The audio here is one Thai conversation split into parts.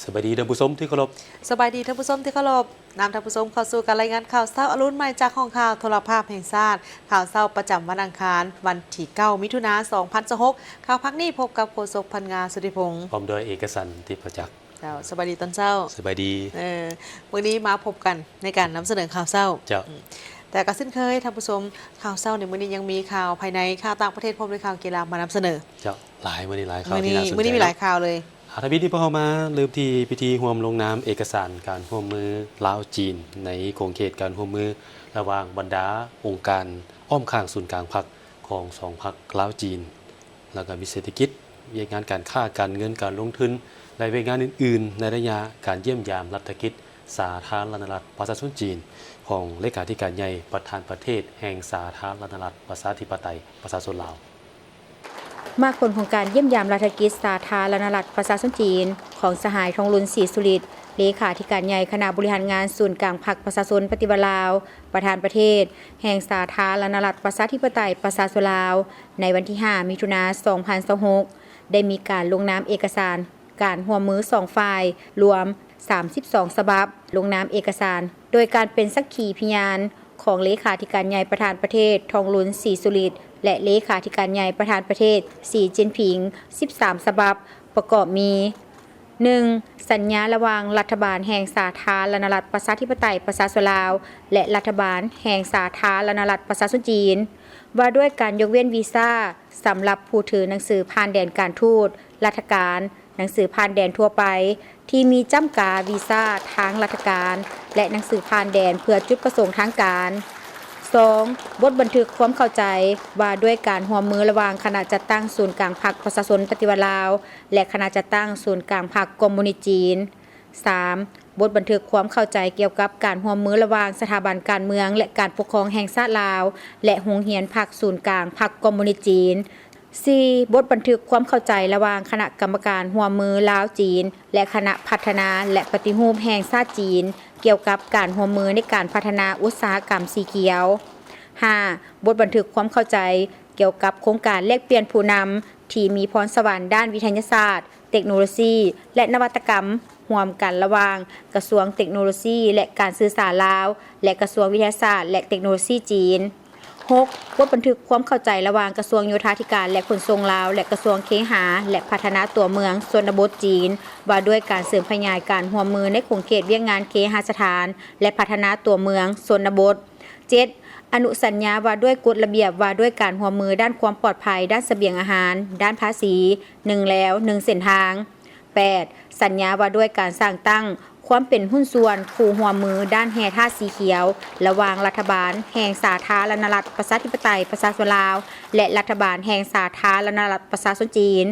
สวัสดีท่านผู้ชมที่เคารพสบายดีท่านผู้ชมที่เคารพนำท่านผู้ชมเข้าสู่การรายงานข่าวเช้าอรุณใหม่จากห้องข่าวโทรภาพแห่งชาติข่าวเช้าประจำวันอังคารวันที่9มิถุนายน2026ข่าวพักนี้พบกับโฆษกพันงาสุธิพงศ์พร้อมโดยเอกสันติประจักษ์เจ้าสบายดีตอนเช้าสบายดีวันนี้มาพบกันในการนำเสนอข่าวเช้าเจ้าแต่ก็เช่นเคยท่านผู้ชมข่าวเช้าในมื้อนี้ยังมีข่าวภายในข่าวต่างประเทศพร้อมด้วยข่าวกีฬามานำเสนอเจ้าหลายมื้อนี้หลายข่าวมื้อที่น่าสนใจนี้มีหลายข่าวเลยทวีตที่พวกเรามาลืมที่พิธีร่วมลงนามเอกสารการร่วมมือลาวจีนในโครงเขตการร่วมมือระหว่างบรรดาองค์การอ้อมข้างศูนย์กลางพรรคของ2พรรคลาวจีนแล้วก็มีเศรษฐกิจเวียกงานการค้าการเงินการลงทุนและเวียกงานอื่นๆในระยะการเยี่ยมยามรัฐกิจสาธารณรัฐประชาชนจีนของเลขาธิการใหญ่ประธานประเทศแห่งสาธารณรัฐประชาธิปไตยประชาชนลาวมาคนของการเยี่ยมยามรัฐกิจสาธารณรัฐประชาชนจีนของสหายทองลุนศรีสุริตเลขาธิการใหญ่คณะบริหารงานศูนย์กลางพรรคประชาชนปฏิบัติลาวประธานประเทศแห่งสาธารณรัฐประชาธิปไตยประชาชนลาวในวันที่5มิถุนายน2026ได้มีการลงนามเอกสารการร่วมมือ2ฝ่ายรวม32ฉบับลงนามเอกสารโดยการเป็นสักขีพยานของเลขาธิการใหญ่ประธานประเทศทองลุนศรีสุริตและเลขาธิการใหญ่ประธานประเทศสีจิ้นผิง13ฉบับประกอบมี 1. สัญญาระหว่างรัฐบาลแห่งสาธารณรัฐประชาธิปไตยประชาชนลาวและรัฐบาลแห่งสาธารณรัฐประชาชนจีนว่าด้วยการยกเว้นวีซ่าสำหรับผู้ถือหนังสือผ่านแดนการทูตราชการหนังสือผ่านแดนทั่วไปที่มีจำกัดวีซ่าทางราชการและหนังสือผ่านแดนเพื่อจุดประสงค์ทางการ 2. บทบันทึกความเข้าใจว่าด้วยการร่วมมือระหว่างคณะจัดตั้งศูนย์กลางพรรคประชาชนปฏิวัติลาวและคณะจัดตั้งศูนย์กลางพรรคคอมมิวนิสต์จีน 3. บทบันทึกความเข้าใจเกี่ยวกับการร่วมมือระหว่างสถาบันการเมืองและการปกครองแห่งชาติลาวและโรงเรียนพรรคศูนย์กลางพรรคคอมมิวนิสต์จีน 4. บทบันทึกความเข้าใจระหว่างคณะกรรมการร่วมมือลาวจีนและคณะพัฒนาและปฏิรูปแห่งชาติจีนเกี่ยวกับการร่วมมือในการพัฒนาอุตสาหกรรมสีเขียว 5. บทบันทึกความเข้าใจเกี่ยวกับโครงการแลกเปลี่ยนผู้นำที่มีพรสวรรค์ด้านวิทยาศาสตร์เทคโนโลยีและนวัตกรรมร่วมกันระหว่างกระทรวงเทคโนโลยีและการสื่อสารลาวและกระทรวงวิทยาศาสตร์และเทคโนโลยีจีน 6. บทบันทึกความเข้าใจระหว่างกระทรวงโยธาธิการและขนส่งลาวและกระทรวงเคหะและพัฒนาตัวเมืองชนบทจีนว่าด้วยการเสริมขยายการร่วมมือในโครงเขตเวียกงานเคหสถานและพัฒนาตัวเมืองชนบท 7. อนุสัญญาว่าด้วยกฎระเบียบว่าด้วยการร่วมมือด้านความปลอดภัยด้านเสบียงอาหารด้านภาษี1แล้ว1เส้นทาง 8. สัญญาว่าด้วยการสร้างตั้งความเป็นหุ้นส่วนผู้ร่วมมือด้านแห่ท่าสีเขียวระหว่างรัฐบาลแห่งสาธารณรัฐประชาธิปไตยประชาชนลาวและรัฐบาลแห่งสาธารณรัฐประชาชนจีน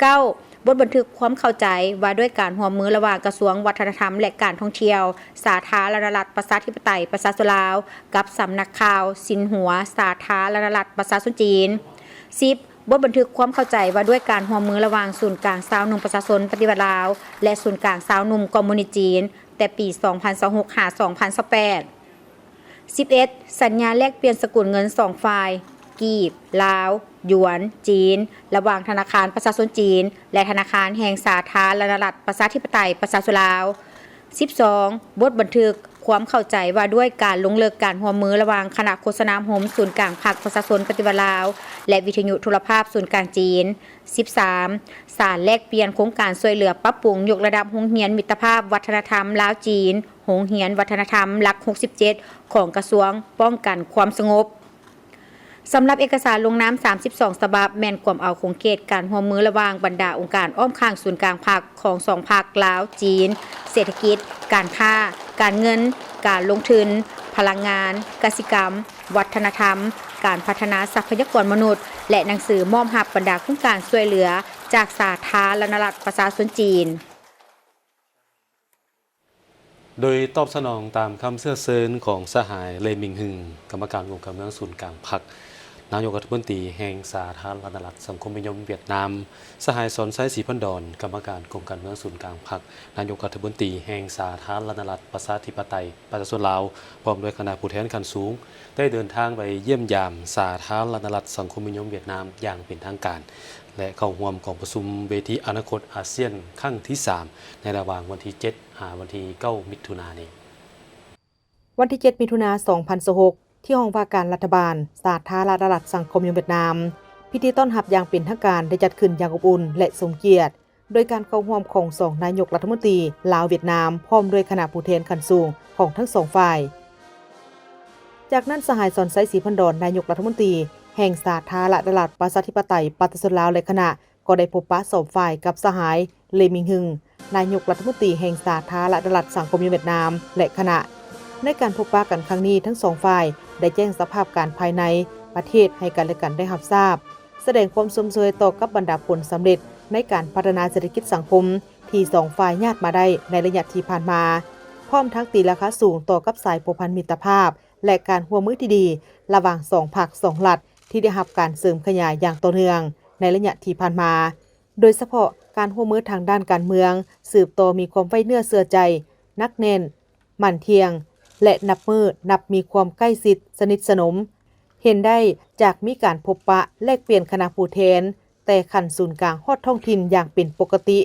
9. บทบันทึกความเข้าใจว่าด้วยการร่วมมือระหว่างกระทรวงวัฒนธรรมและการท่องเที่ยวสาธารณรัฐประชาธิปไตยประชาชนลาวกับสำนักข่าวสินหัวสาธารณรัฐประชาชนจีน 10. บทบันทึกความเข้าใจว่าด้วยการร่วมมือระหว่างศูนย์กลางชาวหนุ่มประชาชนปฏิบัติลาวและศูนย์กลางชาวหนุ่มคอมมิวนิสต์จีนแต่ปี 2026 หา 2028 11. สัญญาแลกเปลี่ยนสกุลเงิน2ฝ่ายกีบลาวหยวนจีนระหว่างธนาคารประชาชนจีนและธนาคารแห่งสาธารณรัฐประชาธิปไตยประชาชนลาว 12. บทบันทึกความเข้าใจว่าด้วยการลงเลิกการร่วมมือระหว่างคณะโฆษณาโฮมศูนย์กลางพรรคประชาชนปฏิวัติลาวและวิทยุโทรภาพศูนย์กลางจีน 13. สารแลกเปลี่ยนโครงการช่วยเหลือปรับปรุงยกระดับโรงเรียนมิตรภาพวัฒนธรรมลาวจีนโรงเรียนวัฒนธรรมหลัก 67 ของกระทรวงป้องกันความสงบสำหรับเอกสารลงนาม32ฉบับแม่นความเอาโครงเขตการร่วมมือระหว่างบรรดาองค์การอ้อมข้างศูนย์กลางพรรคของ2พรรคลาวจีนเศรษฐกิจการค้าการเงินการลงทุนพลังงานกสิกรรมวัฒนธรรมการพัฒนาทรัพยากรมนุษย์และหนังสือมอบรับบรรดาโครงการช่วยเหลือจากสาธารณรัฐประชาชนจีนโดยตอบสนองตามคำเสื้อเซินของสหายเลมิงฮึงกรรมการองค์การเมืองศูนย์กลางพรรคนายกรัฐมนตรีแห่งสาธารณรัฐสังคมนิยมเวียดนามสหายสอนไซศรีพันดอนกรรมการองค์การเมืองศูนย์กลางพรรคนายกรัฐมนตรีแห่งสาธารณรัฐประชาธิปไตยประชาชนลาวพร้อมด้วยคณะผู้แทนขั้นสูงได้เดินทางไปเยี่ยมยามสาธารณรัฐสังคมนิยมเวียดนามอย่างเป็นทางการ และเข้าร่วมของประชุมเวทีอนาคตอาเซียนครั้งที่ 3 ในระหว่างวันที่ 7 หาวันที่ 9 มิถุนายนนี้วันที่ 7 มิถุนายน 2026 ที่ห้องว่าการรัฐบาลสาธารณรัฐสังคมเวียดนามพิธีต้อนรับอย่างเป็นทางการได้จัดขึ้นอย่างอบอุ่นและสมเกียรติโดยการเข้าร่วมของ2นายกรัฐมนตรีลาวเวียดนามพร้อมด้วยคณะผู้แทนขั้นสูงของทั้งสองฝ่ายจากนั้นสหายสอนไซศรีพันดอนนายกรัฐมนตรีแห่งสาธารณรัฐประชาธิปไตยประชาชนลาวและคณะก็ได้พบปะสองฝ่ายกับสหายเลมิงฮึงนายกรัฐมนตรีแห่งสาธารณรัฐสังคมเวียดนามและคณะในการพบปะกันครั้งนี้ทั้งสองฝ่ายได้แจ้งสภาพการภายในประเทศให้กันและกันได้รับทราบแสดงความสมเชยต่อกับบรรดาผลสำเร็จในการพัฒนาเศรษฐกิจสังคมที่สองฝ่ายญาติมาได้ในระยะที่ผ่านมาพร้อมทั้งตีราคาสูงต่อกับสายผูกพันมิตรภาพและการร่วมมือที่ดีระหว่าง2 ภาค 2 รัฐที่ได้รับการเสริมขยายอย่างต่อเนื่องในระยะที่ผ่านมาโดยเฉพาะการร่วมมือทางด้านการเมืองสืบต่อมีความไว้เนื้อเชื่อใจนักแน่นหมั่นเทียงและนับมีความใกล้ชิดสนิทสนมเห็นได้จากมีการพบปะแลกเปลี่ยนคณะผู้แทนแต่ขันศูนย์กลางฮอดท้องถิ่นอย่างเป็นปกติ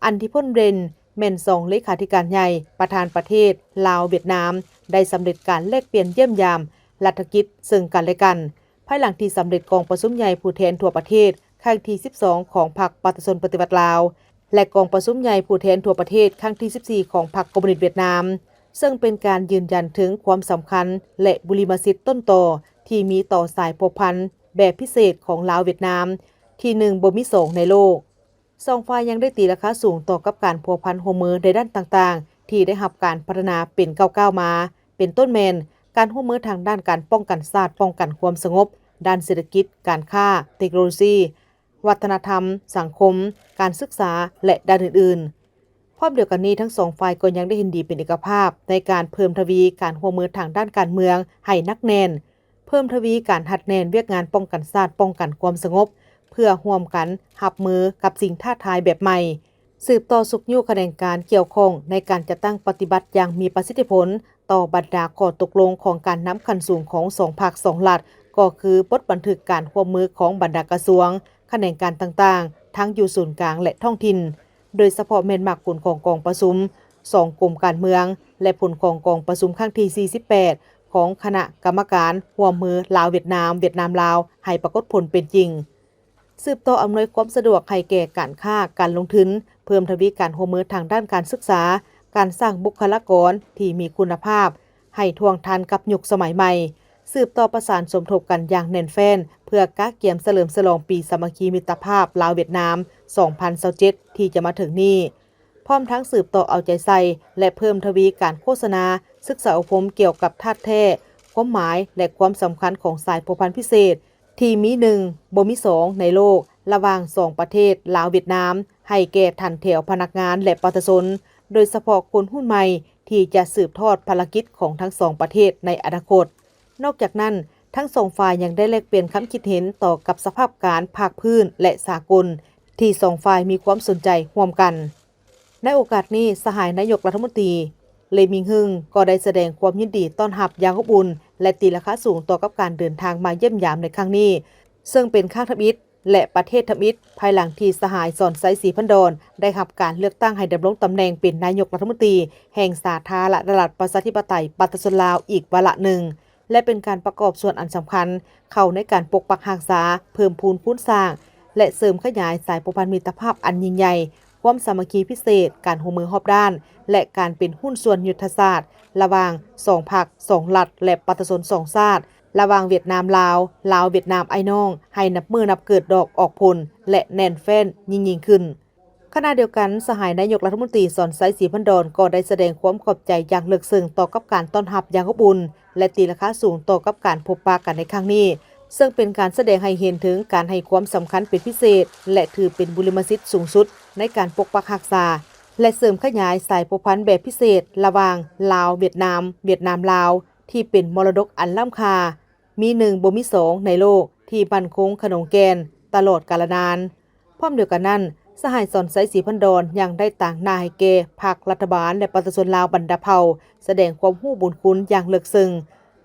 อันที่พ้นเรนแม่นสองเลขาธิการใหญ่ประธานประเทศลาวเวียดนามได้สำเร็จการแลกเปลี่ยนเยี่ยมยามรัฐกิจซึ่งกันและกันภายหลังที่สำเร็จกองประชุมใหญ่ผู้แทนทั่วประเทศครั้งที่ 12 ของพรรคประชาชนปฏิวัติลาวและกองประชุมใหญ่ผู้แทนทั่วประเทศครั้งที่ 14 ของพรรคคอมมิวนิสต์เวียดนามซึ่งเป็นการยืนยันถึงความสำคัญและบุริมสิทธิ์ต้นต่อที่มีต่อสายผูกพันแบบพิเศษของลาวเวียดนามที่1บ่มี2ในโลกสองฝ่ายยังได้ตีราคาสูงต่อกับการพัวพันโฮมือในด้านต่างๆที่ได้รับการพัฒนาเป็นก้าวๆมาเป็นต้นแมนการร่วมมือทางด้านการป้องกันชาติป้องกันความสงบด้านเศรษฐกิจการค้าเทคโนโลยีวัฒนธรรมสังคมการศึกษาและด้านอื่นๆพร้อมเดียวกันนี้ทั้งสองฝ่ายก็ยังได้เห็นดีเป็นเอกภาพในการเพิ่มทวีการร่วมมือทางด้านการเมืองให้นักแน่นเพิ่มทวีการหัดแน่นเวียกงานป้องกันชาติป้องกันความสงบเพื่อร่วมกันรับมือกับสิ่งท้าทายแบบใหม่สืบต่อสุขยุขแขนงการเกี่ยวข้องในการจัดตั้งปฏิบัติอย่างมีประสิทธิผลต่อบรรดาข้อตกลงของการนำขั้นสูงของ2 ภาค 2 รัฐก็คือบทบันทึกการร่วมมือของบรรดากระทรวงแขนงการต่างๆทั้งอยู่ศูนย์กลางและท้องถิ่นโดยเฉพาะแม่นมากผลของกองประชุม2 กรมการเมืองและผลของกองประชุมครั้งที่ 48 ของคณะกรรมการร่วมมือลาวเวียดนามลาวให้ปรากฏผลเป็นจริงสืบต่ออำนวยความสะดวกให้แก่การค้าการลงทุนเพิ่มทวีการร่วมมือทางด้านการศึกษาการสร้างบุคลากรที่มีคุณภาพให้ทวงทันกับยุคสมัยใหม่สืบต่อประสานสมทบกันอย่างแน่นแฟ้นเพื่อกะเกียมเฉลิมฉลองปีสามัคคีมิตรภาพลาวเวียดนาม 2027 ที่จะมาถึงนี้พร้อมทั้งสืบต่อเอาใจใส่และเพิ่มทวีการโฆษณาศึกษาอบรมเกี่ยวกับธาตุแท้ความหมายและความสำคัญของสายผูกพันพิเศษที่มี1บ่มี2ในโลกระหว่าง2ประเทศลาวเวียดนามให้แก่ทันแถวพนักงานและประชาชนโดยเฉพาะคนรุ่นใหม่ที่จะสืบทอดภารกิจของทั้ง2ประเทศในอนาคตนอกจากนั้นทั้ง2ฝ่ายยังได้แลกเปลี่ยนความคิดเห็นต่อกับสภาพการภาคพื้นและสากลที่2ฝ่ายมีความสนใจร่วมกันในโอกาสนี้สหายนายกรัฐมนตรีเลมิงฮึงก็ได้แสดงความยินดีต้อนรับอย่างอบอุ่นและตีราคาสูงต่อกับการเดินทางมาเยี่ยมยามในครั้งนี้ซึ่งเป็นข้างทมิตรและประเทศทมิตรภายหลังที่สหายสอนไซศรีพันดอนได้รับการเลือกตั้งให้ดำรงตำแหน่งเป็นนายกรัฐมนตรีแห่งสาธารณรัฐประชาธิปไตยประชาชนลาวอีกวาระหนึ่งและเป็นการประกอบส่วนอันสำคัญเข้าในการปกปักรักษาเพิ่มพูนคูณสร้างและเสริมขยายสายผูกพันมิตรภาพอันยิ่งใหญ่ความสามัคคีพิเศษการร่วมมือรอบด้านและการเป็นหุ้นส่วนยุทธศาสตร์ระหว่าง2 ภาค 2 รัฐและประชาชน2 ชาติระหว่างเวียดนามลาวเวียดนามไอ้น้องให้นับมือนับเกิดดอกออกผลและแน่นแฟ้นยิ่งขึ้นขณะเดียวกันสหายนายกรัฐมนตรีสอนไซศรีพันดอนก็ได้แสดงความขอบใจอย่างลึกซึ้งต่อกับการต้อนรับอย่างอบอุ่นและตีราคาสูงต่อกับการพบปะกันในครั้งนี้ซึ่งเป็นการแสดงให้เห็นถึงการให้ความสำคัญเป็นพิเศษและถือเป็นบุริมสิทธิ์สูงสุดในการปกปักรักษาและเสริมขยายสายผูกพันแบบพิเศษระหว่างลาวเวียดนามลาวที่เป็นมรดกอันล้ำค่ามี1บ่มี2ในโลกที่มั่นคงขนงแกนตลอดกาลนานพร้อมเดียวกันนั้นสหายสอนไซศรีพันดอนยังได้ต่างหน้าให้แก่ภาครัฐบาลและประชาชนลาวบรรดาเผ่าแสดงความรู้บุญคุณอย่างลึกซึ้ง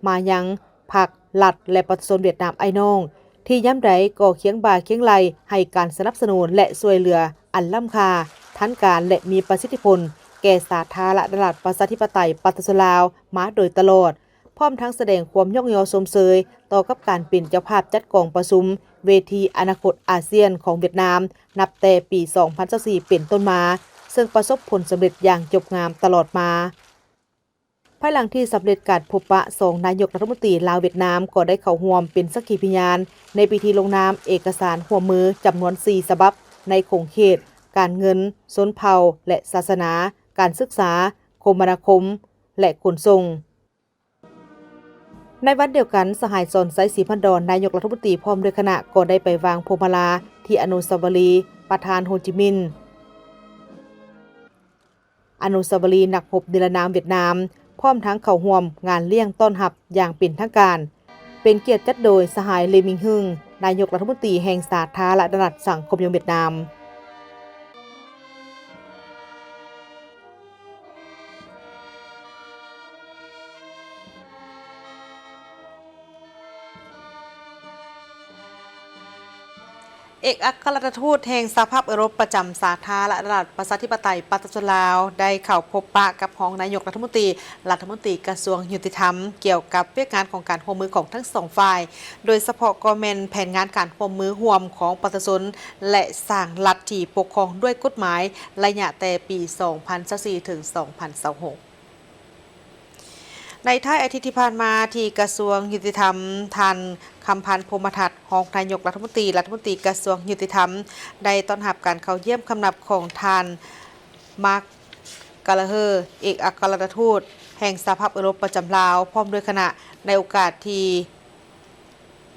มายังภาครัฐและประชาชนเวียดนามไอ้น้อง ที่ย้ำใดก็เคียงบ่าเคียงไหลให้การสนับสนุนและช่วยเหลืออันล้ำค่าทันการและมีประสิทธิผลแก่สาธารณรัฐประชาธิปไตยปฏิรูปลาวมาโดยตลอดพร้อมทั้งแสดงความยกย่อชมเชยต่อกับการเป็นเจ้าภาพจัดกองประชุมเวทีอนาคตอาเซียนของเวียดนามนับแต่ปี 2024 เป็นต้นมาซึ่งประสบผลสำเร็จอย่างจบงามตลอดมาภายหลังที่สำเร็จการพบปะ2นายกรัฐมนตรีลาวเวียดนามก็ได้เข้าร่วมเป็นสักขีพยานในพิธีลงนามเอกสารร่วมมือจำนวน4ฉบับในขงเขตการเงินชนเผ่าและศาสนาการศึกษาคมนาคมและขนส่งในวันเดียวกันสหายสอนไซศรีพันดอนนายกรัฐมนตรีพร้อมด้วยคณะก็ได้ไปวางพวงมาลาที่อนุสาวรีย์ประธานโฮจิมินห์อนุสาวรีย์นักรบนิรนามเวียดนามพร้อมทั้งเข้าร่วมงานเลี้ยงต้อนรับอย่างเป็นทางการเป็นเกียรติจัดโดยสหายเลมิงฮึงนายกรัฐมนตรีแห่งสาธารณรัฐสังคมนิยมเวียดนามเอกอัครราชทูตแห่งสหภาพยุโรปประจำสาธารณรัฐประชาธิปไตยปฏิรูปลาวได้เข้าพบปะกับรองนายกรัฐมนตรีกระทรวงยุติธรรมเกี่ยวกับเรื่องงานของการร่วมมือของทั้งสองฝ่ายโดยเฉพาะก็แม่นแผนงานการร่วมมือร่วมของประชาชนและสร้างรัฐที่ปกครองด้วยกฎหมายระยะแต่ปี 2024 ถึง 2026ในท้ายอาทิตย์ที่ผ่านมาที่กระทรวงยุติธรรมทันคำพันธ์พรหมทัศน์รองนายกรัฐมนตรีกระทรวงยุติธรรมได้ต้อนรับการเข้าเยี่ยมคำนับของทานมาร์คกาลาเฮอร์เอกอัครราชทูตแห่งสหภาพยุโรปประจำลาวพร้อมด้วยคณะในโอกาสที่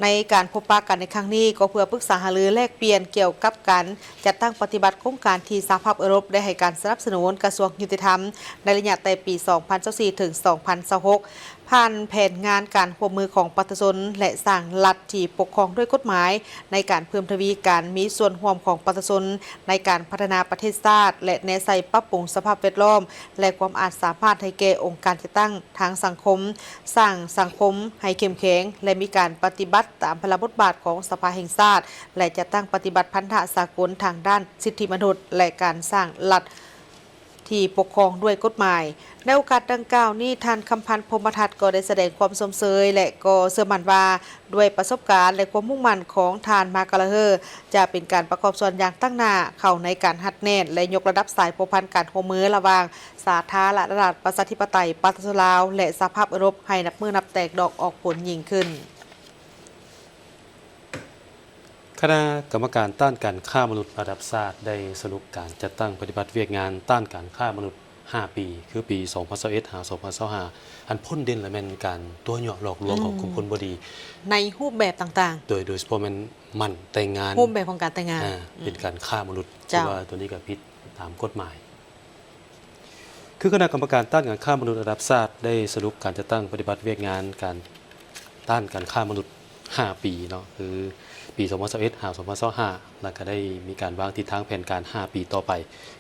ในการพบปะกันในครั้งนี้ก็เพื่อปรึกษาหารือแลกเปลี่ยนเกี่ยวกับการจัดตั้งปฏิบัติโครงการที่สหภาพยุโรปได้ให้การสนับสนุนกระทรวงยุติธรรมในระยะแต่ปี 2024 ถึง 2026 ผ่านแผนงานการร่วมมือของประชาชนและสร้างรัฐที่ปกครองด้วยกฎหมายในการเพิ่มทวีการมีส่วนร่วมของประชาชนในการพัฒนาประเทศชาติและแนวใส่ปรับปรุงสภาพแวดล้อมและความอาจสามารถให้แก่องค์การจัดตั้งทางสังคมสร้างสังคมให้เข้มแข็งและมีการปฏิบัติตามพระราชบทบาทของสภาแห่งชาติและจะตั้งปฏิบัติพันธะสากลทางด้านสิทธิมนุษย์และการสร้างรัฐที่ปกครองด้วยกฎหมายในโอกาสดังกล่าวนี้ท่านคำพันธ์พรหมทัศน์ก็ได้แสดงความสมเสยและก็เชื่อมั่นว่าด้วยประสบการณ์และความมุ่งมั่นของท่านมาร์ค กาลาเฮอร์จะเป็นการประกอบส่วนอย่างตั้งหน้าเข้าในการหัดแน่นและยกระดับสายพัวพันการร่วมมือระหว่างสาธารณรัฐประชาธิปไตยปฏิรูปลาวและสหภาพยุโรปให้นับมือนับแตกดอกออกผลยิ่งขึ้นคณะกรรมการต้านการฆ่ามนุษย์ระดับชาติได้สรุปการจัดตั้งปฏิบัติเวียกงานต้านการฆ่ามนุษย์5 ปีคือปี 2021 หา 2025 อันพ้นเด่นและแม่นการตัวเหยาะหลอกลวงของกลุ่มคนบ่ดีในรูปแบบต่างๆโดยเฉพาะมันแต่งงานรูปแบบของการแต่งงานเป็นการฆ่ามนุษย์ที่ว่าตัวนี้ก็ผิดตามกฎหมายคือคณะกรรมการต้านการฆ่ามนุษย์ระดับชาติได้สรุปการจัดตั้งปฏิบัติเวียกงานการต้านการฆ่ามนุษย์5 ปีเนาะคือปี 2021 หา 2025 แล้วก็ได้มีการวางทิศทางแผนการ 5 ปีต่อไป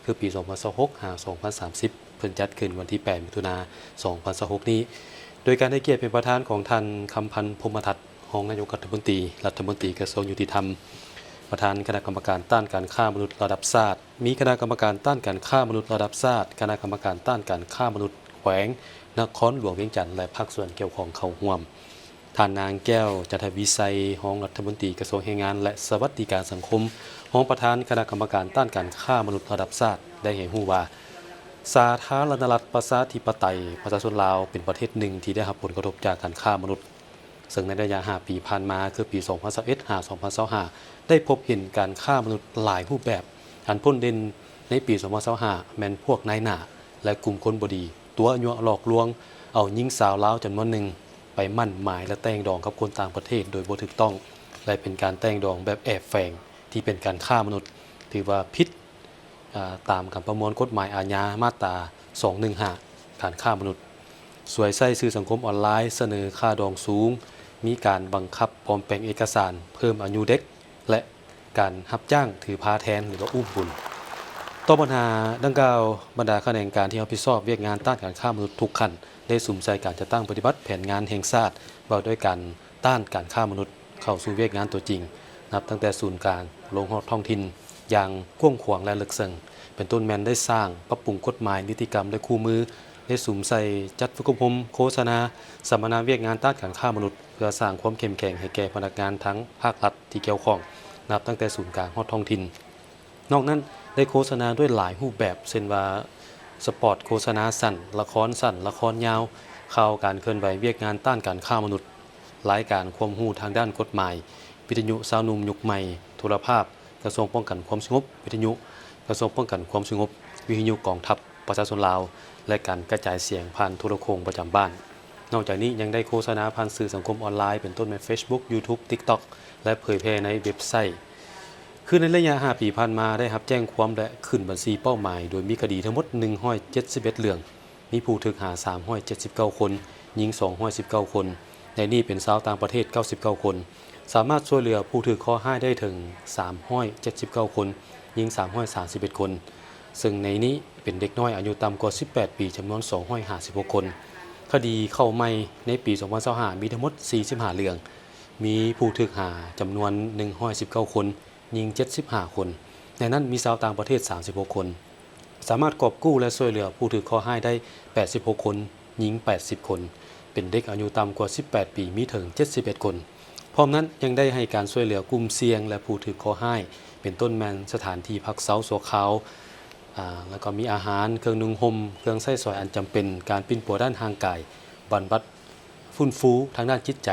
คือปี 2026 หา 2030 เพิ่นจัดขึ้นวันที่ 8 มิถุนายน 2026 นี้โดยการให้เกียรติเป็นประธานของท่านคำพันธ์พรหมทัศน์รองนายกรัฐมนตรีกระทรวงยุติธรรมประธานคณะกรรมการต้านการฆ่ามนุษย์ระดับชาติมีคณะกรรมการต้านการฆ่ามนุษย์ระดับชาติคณะกรรมการต้านการฆ่ามนุษย์แขวงนครหลวงเวียงจันทน์และภาคส่วนเกี่ยวข้องเข้าร่วมท่านนางแก้วจันทวิไสรองรัฐมนตรีกระทรวงแรงงานและสวัสดิการสังคมรองประธานคณะกรรมการต้านการฆ่ามนุษย์ระดับชาติได้ให้รู้ว่าสาธารณรัฐประชาธิปไตยประชาชนลาวเป็นประเทศหนึ่งที่ได้รับผลกระทบจากการฆ่ามนุษย์ซึ่งในระยะ5 ปีผ่านมาคือปี 2021 หา 2025 ได้พบเห็นการฆ่ามนุษย์หลายรูปแบบอันพ้นเด่นในปี 2025 แม่นพวกนายหน้าและกลุ่มคนบ่ดีตัวยั่วหลอกลวงเอาหญิงสาวลาวจำนวนหนึ่งไปมั่นหมายและแต่งดองกับคนต่างประเทศโดยบ่ถูกต้องและเป็นการแต่งดองแบบแอบแฝงที่เป็นการฆ่ามนุษย์ถือว่าผิดตามคำประมวลกฎหมายอาญามาตรา 215 การฆ่ามนุษย์สวยไส้สื่อสังคมออนไลน์เสนอค่าดองสูงมีการบังคับปลอมแปลงเอกสารเพิ่มอายุเด็กและการรับจ้างถือพาแทนหรือว่าอุ้มบุญต่อปัญหาดังกล่าวบรรดาข้าราชการที่รับผิดชอบเวียกงานต้านการฆ่ามนุษย์ทุกขั้นได้สุ่มใจการจะตั้งปฏิบัติแผนงานแห่งชาติว่าด้วยการต้านการฆ่ามนุษย์ เข้าสู่เวียกงานตัวจริงนับตั้งแต่ศูนย์กลางลงฮอดท้องถิ่นอย่างกว้างขวางและลึกซึ้งเป็นต้นแมนได้สร้างปรับปรุงกฎหมายนิติกรรมและคู่มือได้สุ่มใส่จัดฝึกอบรมโฆษณาสัมมนาเวียกงานต้านการฆ่ามนุษย์เพื่อสร้างความเข้มแข็งให้แก่พนักงานทั้งภาครัฐที่เกี่ยวข้องนับตั้งแต่ศูนย์กลางฮอดท้องถิ่นนอกนั้นได้โฆษณาด้วยหลายรูปแบบเช่นว่าสปอร์ตโฆษณาสั้นละครสั้นละครยาวข่าวการเคลื่อนไหวเวียกงานต้านการฆ่ามนุษย์รายการความรู้ทางด้านกฎหมายวิทยุสาวนุ่มยุคใหม่โทรภาพกระทรวงป้องกันความสงบวิทยุกระทรวงป้องกันความสงบวิทยุกองทัพประชาชนลาวและการกระจายเสียงผ่านโทรโข่งประจำบ้านนอกจากนี้ยังได้โฆษณาผ่านสื่อสังคมออนไลน์เป็นต้นใน Facebook YouTube TikTok และเผยแพร่ในเว็บไซต์คือในระยะ5ปีผ่านมาได้รับแจ้งความและขึ้นบัญชีเป้าหมายโดยมีคดีทั้งหมด171เรื่องมีผู้ถูกหา379คนหญิง219คนในนี้เป็นชาวต่างประเทศ99คนสามารถช่วยเหลือผู้ถูกข้อหาได้ถึง379คนหญิง331คนซึ่งในนี้เป็นเด็กน้อยอายุต่ำกว่า18ปีจำนวน256คนคดีเข้าใหม่ในปี2025มีทั้งหมด45เรื่องมีผู้ถูกหาจำนวน119คนหญิง75คนในนั้นมีชาวต่างประเทศ36คนสามารถกอบกู้และช่วยเหลือผู้ถูกข้อหาได้86คนหญิง80คนเป็นเด็กอายุต่ำกว่า18ปีมีถึง71คนพร้อมนั้นยังได้ให้การช่วยเหลือกลุ่มเสี่ยงและผู้ถูกข้อหาเป็นต้นแมนสถานที่พักเซาสัวขาวแล้วก็มีอาหารเครื่องนุ่งห่มเครื่องใช้สอยอันจำเป็นการปิ้นปัวด้านทางกายบรรบัดฟื้นฟูทางด้านจิตใจ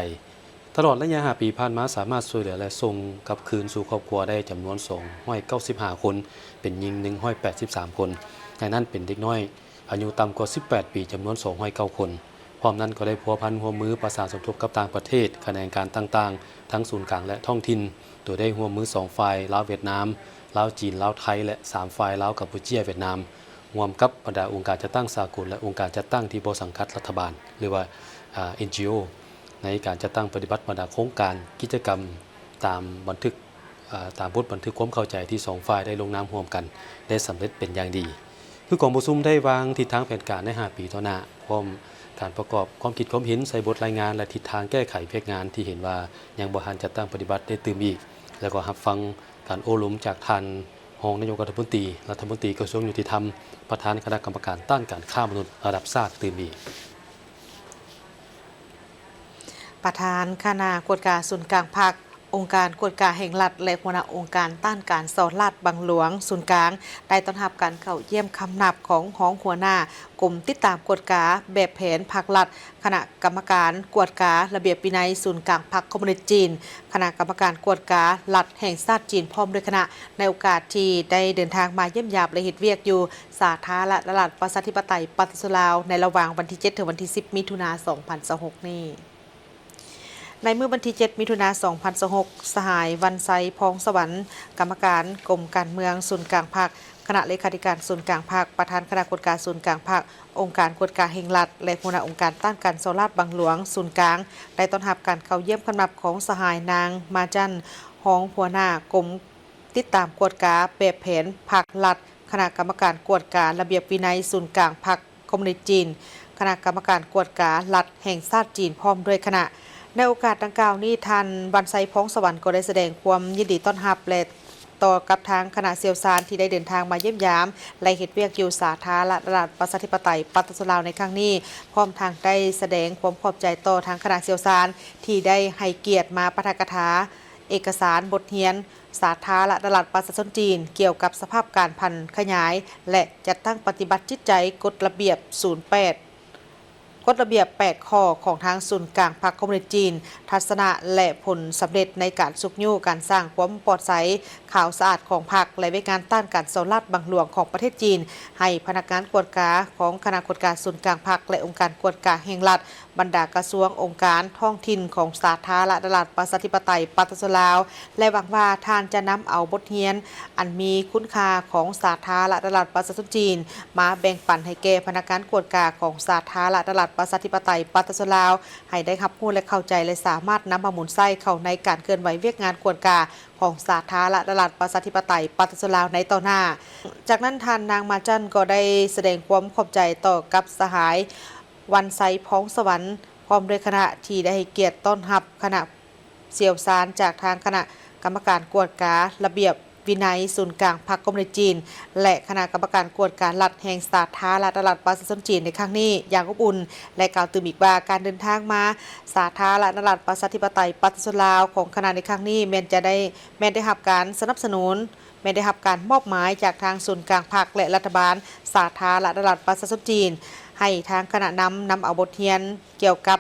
ตลอดระยะ5ปีผ่านมาสามารถช่วยเหลือและส่งกลับคืนสู่ครอบครัวได้จำนวน295คนเป็นหญิง183คนในนั้นเป็นเด็กน้อยอายุต่ำกว่า18ปีจำนวน209คนพร้อมนั้นก็ได้พัวพันร่วมมือประสานสมทบกับต่างประเทศแขนงการต่างๆทั้งศูนย์กลางและท้องถิ่นโดยได้ร่วมมือ2ฝ่ายลาวเวียดนามลาวจีนลาวไทยและ3ฝ่ายลาวกัมพูชาเวียดนามร่วมกับบรรดาองค์การจัดตั้งสากลและองค์การจัดตั้งที่บ่สังกัดรัฐบาลหรือว่าNGO ในการจัดตั้งปฏิบัติบรรดาโครงการกิจกรรมตามบันทึกตามบทบันทึกความเข้าใจที่2ฝ่ายได้ลงนามร่วมกันได้สำเร็จเป็นอย่างดีคือกองประชุมได้วางทิศทางแผนการใน5ปีต่อหน้าพร้อมการประกอบความคิดความเห็นใส่บทรายงานและทิศทางแก้ไขเพียงงานที่เห็นว่ายังบ่ทันจัดตั้งปฏิบัติได้ตื่มอีกแล้วก็รับฟังการโอ้ล้มจากท่านรองนายกรัฐมนตรีรัฐมนตรีกระทรวงยุติธรรมประธานคณะกรรมการต้านการฆ่ามนุษย์ระดับชาติตื่มอีกประธานคณะกวดการศูนย์กลางภาคองค์การกวดการแห่งรัฐและหัวหน้าองค์การต้านการสอนรัฐบางหลวงศูนย์กลางได้ต้อนรับการเข้าเยี่ยมคำนับของห้องหัวหน้ากรมติดตามกวดการแบบแผนภาครัฐคณะกรรมการกวดการระเบียบวินัยศูนย์กลางพรรคคอมมิวนิสต์จีนคณะกรรมการกวดการรัฐแห่งชาติจีนพร้อมด้วยคณะในโอกาสที่ได้เดินทางมาเยี่ยมยามและเฮ็ดเวียกอยู่สาธารณรัฐประชาธิปไตยปฏิรูปลาวในระหว่างวันที่7ถึงวันที่10มิถุนายน2026นี้ในเมื่อวันที่7มิถุนายน2026สหายวันไซพองสวรรค์กรรมการกรมการเมืองศูนย์กลางภาคคณะเลขาธิการศูนย์กลางภาคประธานคณะกฎการศูนย์กลางภาคองค์การกฎการแห่งรัฐและหัวหน้าองค์การต้านการโซลาร์บางหลวงศูนย์กลางได้ต้อนรับการเข้าเยี่ยมคำนับของสหายนางมาจันหองหัวหน้ากรมติดตามกฎการแบบแผนภาครัฐคณะกรรมการกวดการระเบียบวินัยศูนย์กลางพรรคคอมมิวนิสต์จีนคณะกรรมการกวดการรัฐแห่งชาติจีนพร้อมด้วยคณะในโอกาสดังกล่าวนี้ท่านวันไซพ้องสวรรค์ก็ได้แสดงความยินดีต้อนรับและต่อกับทางคณะเซียวซานที่ได้เดินทางมาเยี่ยมยามและเฮ็ดเวียกอยู่สาธารณรัฐประชาธิปไตยปฏิรูปลาวในครั้งนี้พร้อมทางได้แสดงความขอบใจต่อทางคณะเซียวซานที่ได้ให้เกียรติมาปาฐกถาเอกสารบทเรียนสาธารณรัฐประชาชนจีนเกี่ยวกับสภาพการพันธุ์ขยายและจัดตั้งปฏิบัติจิตใจกฎระเบียบกฎระเบียบ8ข้อของทางศูนย์กลางพรรคคอมมิวนิสต์จีนทัศนะและผลสำเร็จในการสุกยู่การสร้างความปลอดภัยข่าวสะอาดของพรรคและในการต้านการโซลาร์บางหลวงของประเทศจีนให้พนักงานกวดการของคณะกวดการศูนย์กลางพรรคและองค์การกวดการแห่งรัฐบรรดากระทรวงองค์การท้องถิ่นของสาธารณรัฐประชาธิปไตยปฏิรูปลาวและหวังว่าท่านจะนำเอาบทเรียนอันมีคุณค่าของสาธารณรัฐประชาชนจีนมาแบ่งปันให้แก่พนักงานกวดการของสาธารณรัฐประชาธิปไตยปฏิรูปลาวให้ได้รับรู้และเข้าใจและสามารถนำมาหมุนไส้เข้าในการเคลื่อนไหวเวียกงานกวดการของสาธารณรัฐประชาธิปไตยปฏิรูปลาวในต่อหน้าจากนั้นท่านนางมาจันก็ได้แสดงความขอบใจต่อกับสหายวันไซพ้องสวรรค์พร้อมด้วยคณะที่ได้ให้เกียรติต้อนรับคณะ เสี่ยวซานจากทางคณะกรรมการกวดการระเบียบวินัยศูนย์กลางพรรคคอมมิวนิสต์จีนและคณะกรรมการกวดการรัฐแห่งสาธารณรัฐประชาชนจีนในครั้งนี้อย่างอบอุ่นและกล่าวตื่นอีกว่าการเดินทางมาสาธารณรัฐประชาธิปไตยประชาชนลาวของคณะในครั้งนี้แม้ได้รับการสนับสนุนแม้ได้รับการมอบหมายจากทางศูนย์กลางพรรคและรัฐบาลสาธารณรัฐประชาชนจีนให้ทางคณะนำเอาบทเรียนเกี่ยวกับ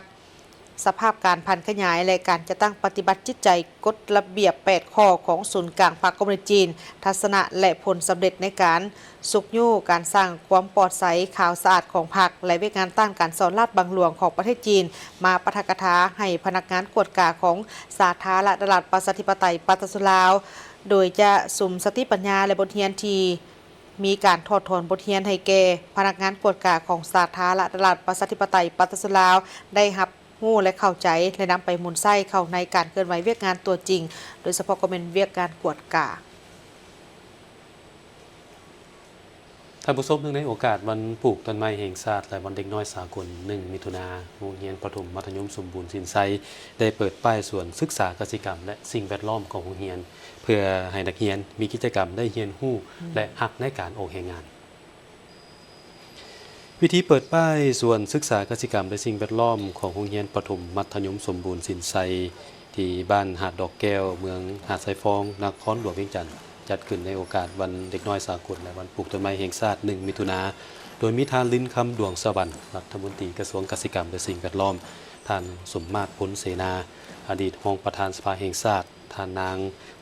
สภาพการพันขยายและการจะตั้งปฏิบัติจิตใจกฎระเบียบ8ข้อของศูนย์กลางพรรคคอมมิวนิสต์จีนทัศนะและผลสำเร็จในการสุกยู่การสร้างความปลอดใสขาวสะอาดของพรรคและเวทงานต้านการสอนลาดบังหลวงของประเทศจีนมาปะทะกถาให้พนักงานกวดกาของสาธารณรัฐประชาธิปไตยประชาชนลาวโดยจะสุ่มสติปัญญาและบทเรียนที่มีการถอดถอนบทเรียนให้แก่พนักงานกวดกาของสาธารณรัฐประชาธิปไตยประชาชนลาวได้รับรู้และเข้าใจและนำไปหมุนไส้เข้าในการเคลื่อนไหวเวียกงานตัวจริงโดยเฉพาะก็เป็นเวียกงานกวดกาท่านผู้ชมเนื่องในโอกาสวันปลูกต้นไม้แห่งชาติและวันเด็กน้อยสากล1 มิถุนายนโรงเรียนประถมมัธยมสมบูรณ์สินไซได้เปิดป้ายส่วนศึกษากสิกรรมและสิ่งแวดล้อมของโรงเรียนเพื่อให้นักเรียนมีกิจกรรมได้เรียนรู้และฮักในการออกแรงงานวิธีเปิดป้ายส่วนศึกษากสิกรรมและสิ่งแวดล้อมของโรงเรียนประถมมัธยมสมบูรณ์สินไซที่บ้านหาดดอกแก้วเมืองหาดไซฟองนครหลวงเวียงจันทน์จัดขึ้นในโอกาสวันเด็กน้อยสากลและวันปลูกต้นไม้แห่งชาติ1 มิถุนายนโดยมีท่านลิ้นคำดวงสวรรค์รัฐมนตรีกระทรวงกสิกรรมและสิ่งแวดล้อมท่านสมมาตรผลเสนาอดีตรองประธานสภาแห่งชาติท่านนาง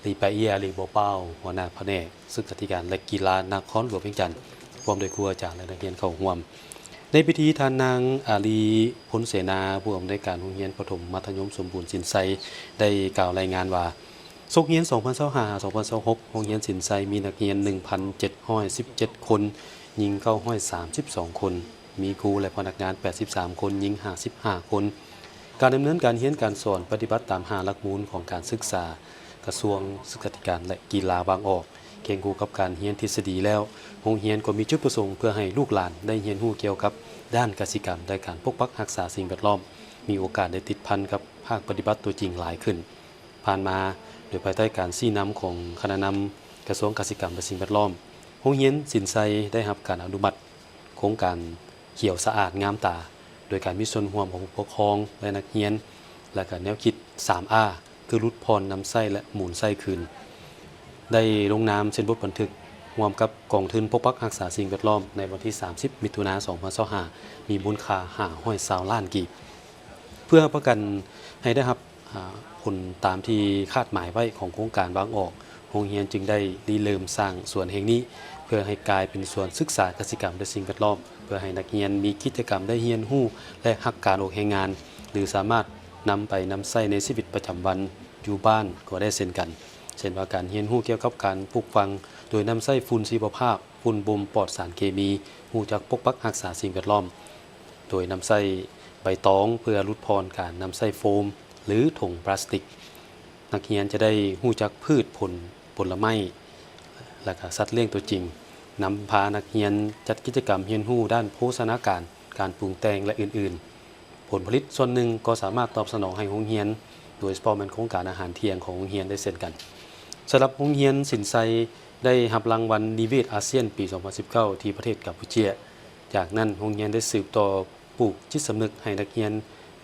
ลีปะเอียลีโบเป้าหัวหน้าแผนกศึกษาธิการและกีฬานครหลวงเวียงจันทน์พร้อมโดยครูอาจารย์และนักเรียนเข้าร่วมในพิธีท่านนางอาลีพลเสนาผู้อำนวยการโรงเรียนประถมมัธยมสมบูรณ์สินไซได้กล่าวรายงานว่าโรงเรียน 2025-2026 โรงเรียนสินไซมีนักเรียน 1,717 คนหญิง932 คนมีครูและพนักงาน83 คนหญิง55 คนการดำเนินการเรียนการสอนปฏิบัติตาม5หลักมูลของการศึกษากระทรวงศึกษาธิการและกีฬาบางออกเคียงคู่กับการเรียนทฤษฎีแล้วโรงเรียนก็มีจุดประสงค์เพื่อให้ลูกหลานได้เรียนรู้เกี่ยวกับด้านกสิกรรมและการปกปักรักษาสิ่งแวดล้อมมีโอกาสได้ติดพันกับภาคปฏิบัติตัวจริงหลายขึ้นผ่านมาโดยภายใต้การชี้นำของคณะนำกระทรวงกสิกรรมและสิ่งแวดล้อมโรงเรียนสินไซได้รับการอนุมัติโครงการเขียวสะอาดงามตาโดยการมีส่วนร่วมของผู้ปกครองและนักเรียนและก็แนวคิด 3R คือลดพรนำไส้และหมุนไส้คืนได้ลงนามเซ็นบทบันทึกร่วมกับกองทุนปกปักรักษาสิ่งแวดล้อมในวันที่ 30 มิถุนายน 2025มีมูลค่า520 ล้านกีบเพื่อประกันให้ได้รับผลตามที่คาดหมายไว้ของโครงการบางออกโรงเรียนจึงได้ริเริ่มสร้างสวนแห่งนี้เพื่อให้กลายเป็นสวนศึกษากสิกรรมและสิ่งแวดล้อมเพื่อให้นักเรียนมีกิจกรรมได้เรียนรู้และฮักการออกแรงงานหรือสามารถนำไปนำใช้ในชีวิตประจำวันอยู่บ้านก็ได้เช่นกันเช่นว่าการเรียนรู้เกี่ยวกับการปลูกฝังโดยนำใช้ฝุ่นชีวภาพฝุ่นบ่มปลอดสารเคมีรู้จักปกปักรักษาสิ่งแวดล้อมโดยนำใช้ใบตองเพื่อลดพรการนำใช้โฟมหรือถุงพลาสติกนักเรียนจะได้รู้จักพืชผลไม้และก็สัตว์เลี้ยงตัวจริงนำพานักเรียนจัดกิจกรรมเรียนรู้ด้านโภชนาการการปรุงแต่งและอื่นๆผลผลิตส่วนหนึ่งก็สามารถตอบสนองให้โรงเรียนโดยเฉพาะเป็นโครงการอาหารเที่ยงของโรงเรียนได้เช่นกันสำหรับโรงเรียนสินไซได้รับรางวัลนิเวศอาเซียนปี 2019 ที่ประเทศกัมพูชาจากนั้นโรงเรียนได้สืบต่อปลูกจิตสำนึกให้นักเรียน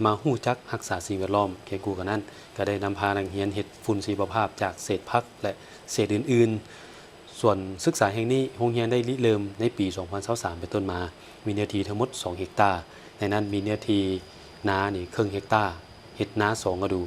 มาฮู้จักรักษาสิ่งแวดล้อมเคียงคู่กันนั้นก็ได้นำพานักเรียนเฮ็ดฝุ่นชีวภาพจากเศษผักและเศษอื่นๆส่วนศึกษาแห่งนี้โรงเรียนได้ริเริ่มในปี 2023 เป็นต้นมามีเนื้อที่ทั้งหมด 2 เฮกตาร์ในนั้นมีเนื้อที่นานี่ครึ่งเฮกตาร์เฮ็ดนา2ฤดู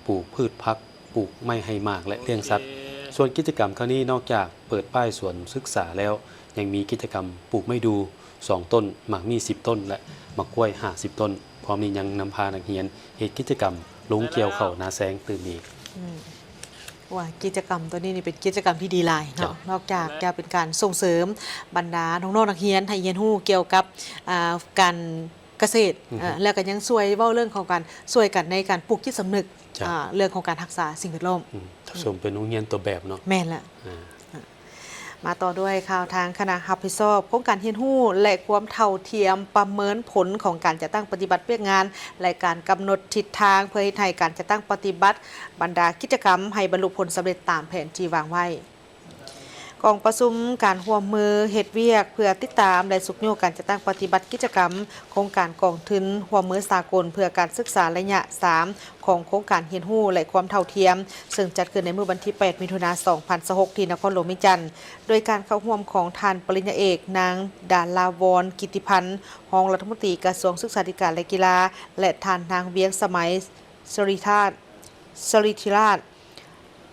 ปลูกพืชผักปลูกไม้ให้มากและเลี้ยงสัตว์ส่วนกิจกรรมครั้งนี้นอกจากเปิดป้ายสวนศึกษาแล้วยังมีกิจกรรมปลูกไม้ดู2ต้นหมากมี10ต้นและมะกล้วย50ต้นพร้อมนี้ยังนำพานักเรียนเหตุกิจกรรมลงเกี่ยวเข้านาแซงตื่นอีกว่ากิจกรรมตัวนี้นี่เป็นกิจกรรมที่ดีหลายเนาะนอกจากจะเป็นการส่งเสริมบรรดาน้องๆนักเรียนให้เรียนรู้เกี่ยวกับการเกษตรแล้วก็ยังช่วยเว้าเรื่องของการช่วยกันในการปลูกจิตสำนึกเรื่องของการรักษาสิ่งแวดล้อมสมเป็นโรงเรียนตัวแบบเนาะแม่นละ มาต่อด้วยข่าวทางคณะรับผิดชอบโครงการเฮียนฮู้และความเท่าเทียมประเมินผลของการจัดตั้งปฏิบัติเวียกงานและการกำหนดทิศทางเพื่อให้การจัดตั้งปฏิบัติบรรดากิจกรรมให้บรรลุผลสำเร็จตามแผนที่วางไว้กองประชุมการร่วมมือเฮ็ดเวียกเพื่อติดตามและสุขโยการจัดตั้งปฏิบัติกิจกรรมโครงการกองทุนร่วมมือสากลเพื่อการศึกษาระยะ 3 ของโครงการเฮียนฮู้และความเท่าเทียมซึ่งจัดขึ้นในเมื่อวันที่ 8 มิถุนายน 2026 ที่นครหลวงเวียงจันทน์โดยการเข้าร่วมของท่านปริญญาเอกนางดาลาวรกิติพันธ์รองรัฐมนตรีกระทรวงศึกษาธิการและกีฬาและท่านนางเวียงสมัยสริธิราช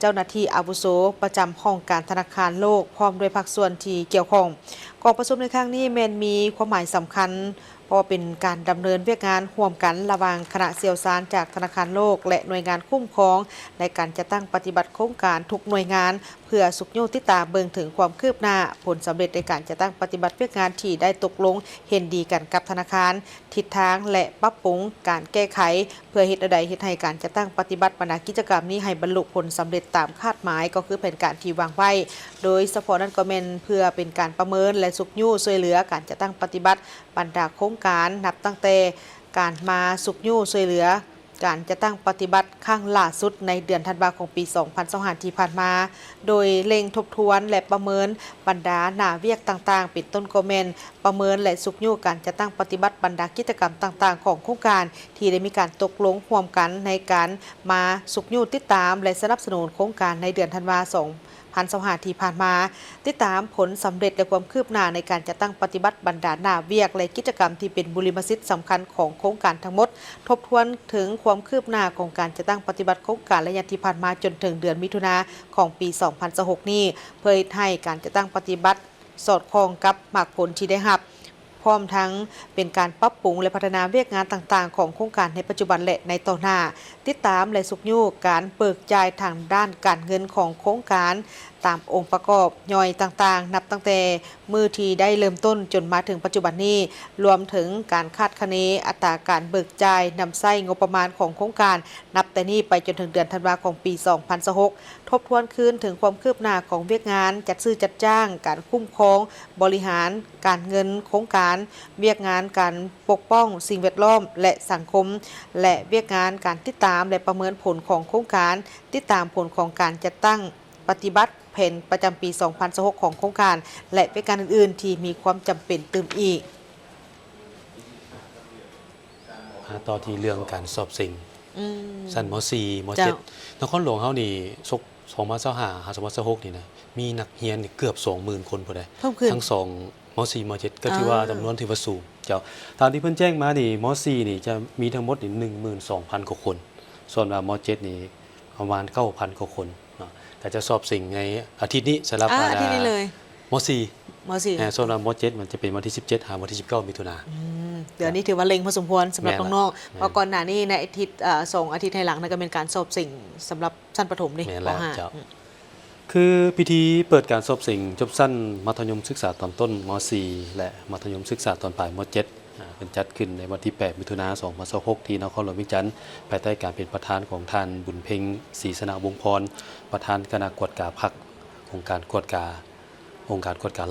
เจ้าหน้าที่อาวุโสประจำห้องการธนาคารโลกพร้อมด้วยภาคส่วนที่เกี่ยวข้องกองประชุมในครั้งนี้แม้นมีความหมายสำคัญเพราะเป็นการดำเนินเวียกงานร่วมกันระหว่างคณะเสี่ยวซานจากธนาคารโลกและหน่วยงานคุ้มครองในการจะตั้งปฏิบัติโครงการทุกหน่วยงานเพื่อสุขโยติตาเบิงถึงความคืบหน้าผลสำเร็จในการจะตั้งปฏิบัติเวียกงานที่ได้ตกลงเห็นดีกันกับธนาคารทิศทางและปรับปรุงการแก้ไขเพื่อเฮ็ดใดเฮ็ดให้การจะตั้งปฏิบัติบรรดากิจกรรมนี้ให้บรรลุผลสำเร็จตามคาดหมายก็คือแผนการที่วางไว้โดยเฉพาะนั้นก็แม่นเพื่อเป็นการประเมินและสุขโยช่วยเหลือการจะตั้งปฏิบัติบรรดาโครงการนับตั้งแต่การมาสุขโยช่วยเหลือการจะตั้งปฏิบัติครั้งล่าสุดในเดือนธันวาคมปี 2025 ที่ผ่านมา โดยเล็งทบทวนและประเมินบรรดาหน้าเวียกต่างๆเป็นต้นก็แม่นประเมินและสุขโยการจะตั้งปฏิบัติบรรดากิจกรรมต่างๆของโครงการที่ได้มีการตกลงร่วมกันในการมาสุขโยติดตามและสนับสนุนโครงการในเดือนธันวาคม2025 ที่ผ่านมาติดตามผลสำเร็จและความคืบหน้าในการจัดตั้งปฏิบัติบรรดาหน้าเวียกและกิจกรรมที่เป็นบุริมสิทธิ์สำคัญของโครงการทั้งหมดทบทวนถึงความคืบหน้าของการจัดตั้งปฏิบัติโครงการระยะที่ผ่านมาจนถึงเดือนมิถุนายนของปี 2026 นี้เพื่อให้การจัดตั้งปฏิบัติสอดคล้องกับมรรคผลที่ได้รับพร้อมทั้งเป็นการปรับปรุงและพัฒนาเวียกงานต่างๆของโครงการในปัจจุบันและในต่อหน้าติดตามและสุขโยการเบิกจ่ายทางด้านการเงินของโครงการตามองค์ประกอบย่อยต่างๆนับตั้งแต่มือที่ได้เริ่มต้นจนมาถึงปัจจุบันนี้รวมถึงการคาดคะเนอัตราการเบิกจ่ายนำไส้งบประมาณของโครงการนับแต่นี้ไปจนถึงเดือนธันวาคมปี 2026 ทบทวนคืนถึงความคืบหน้าของเวียกงานจัดซื้อจัดจ้างการคุ้มครองบริหารการเงินโครงการเวียกงานการปกป้องสิ่งแวดล้อมและสังคมและเวียกงานการติดตามและประเมินผลของโครงการติดตามผลของการจัดตั้งปฏิบัติแผนประจำปี 2026 ของโครงการและเวียกงานอื่นๆที่มีความจำเป็นเติมอีกต่อที่เรื่องการสอบสิ่งสั้นม .4 ม เจ้า .7 นครหลวงเฮานี่2025 2026นี่นะมีนักเรียนนี่เกือบ 20,000 คนพุ่นเด้ เพิ่มขึ้น ทั้ง2ม .4 ม .7 ก็ถือว่าจำนวนถือว่าสูงเจ้าตามที่เพิ่นแจ้งมานี่ม .4 นี่จะมีทั้งหมดนี่ 12,000 กว่าคนส่วนว่าม .7 นี่ประมาณ 9,000 กว่าคนเนาะแต่จะสอบสิ่งในอาทิตย์นี้สำหรับ อาทิตย์นี้เลย ม .4 ม .4 ส่วนว่าม .7 มันจะเป็นวันที่ 17 หาวันที่ 19 มิถุนายน เดี๋ยวนี้ถือว่าเล็งพอสมควรสำหรับ แม่นละ น้องๆ แม่น เพราะก่อนหน้านี้ในอาทิตย์2 อาทิตย์ให้หลังนั่นก็เป็นการสอบสิ่งสำหรับชั้นประถมนี่ แม่น ป แล้ว .5 เจ้า คือพิธีเปิดการสอบสิ่งจบสั้นมัธยมศึกษาตอนต้นม .4 และมัธยมศึกษาตอนปลายม .7 เป็นจัดขึ้นในวันที่ 8 มิถุนายน 2026 ที่นครหลวงเวียงจันทน์ภายใต้การเป็นประธานของท่านบุญเพ็งศรีสนาวงศ์พรประธานคณะกวดกาพรรคองค์การกวดกา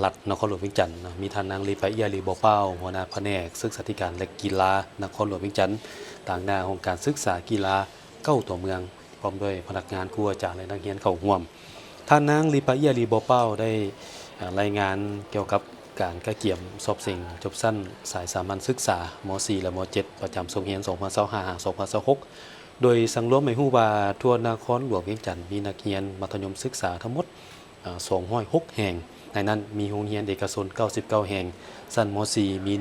รัฐนครหลวงเวียงจันทน์มีท่านนางลีไปเอียลีบ่เป้าหัวหน้าแผนกศึกษาธิการและกีฬานครหลวงเวียงจันทน์ต่างหน้าองค์การศึกษากีฬาเก้าตัวเมืองพร้อมด้วยพนักงานครูอาจารย์และนักเรียนเข้าร่วม ท่านนางลีปะเอียลีบ่เป้าได้รายงานเกี่ยวกับการกระเกี่ยมสอบสิ่งจบสั้นสายสามัญศึกษาม.4 และม.7 ประจำทรงเรียน 2025-2026 โดยสังรวมให้ฮู้ว่าทั่วนครหลวงเวียงจันทน์มีนักเรียนมัธยมศึกษาทั้งหมด206 แห่งในนั้นมีโรงเรียนเอกชน99 แห่งสั้นม.4 มี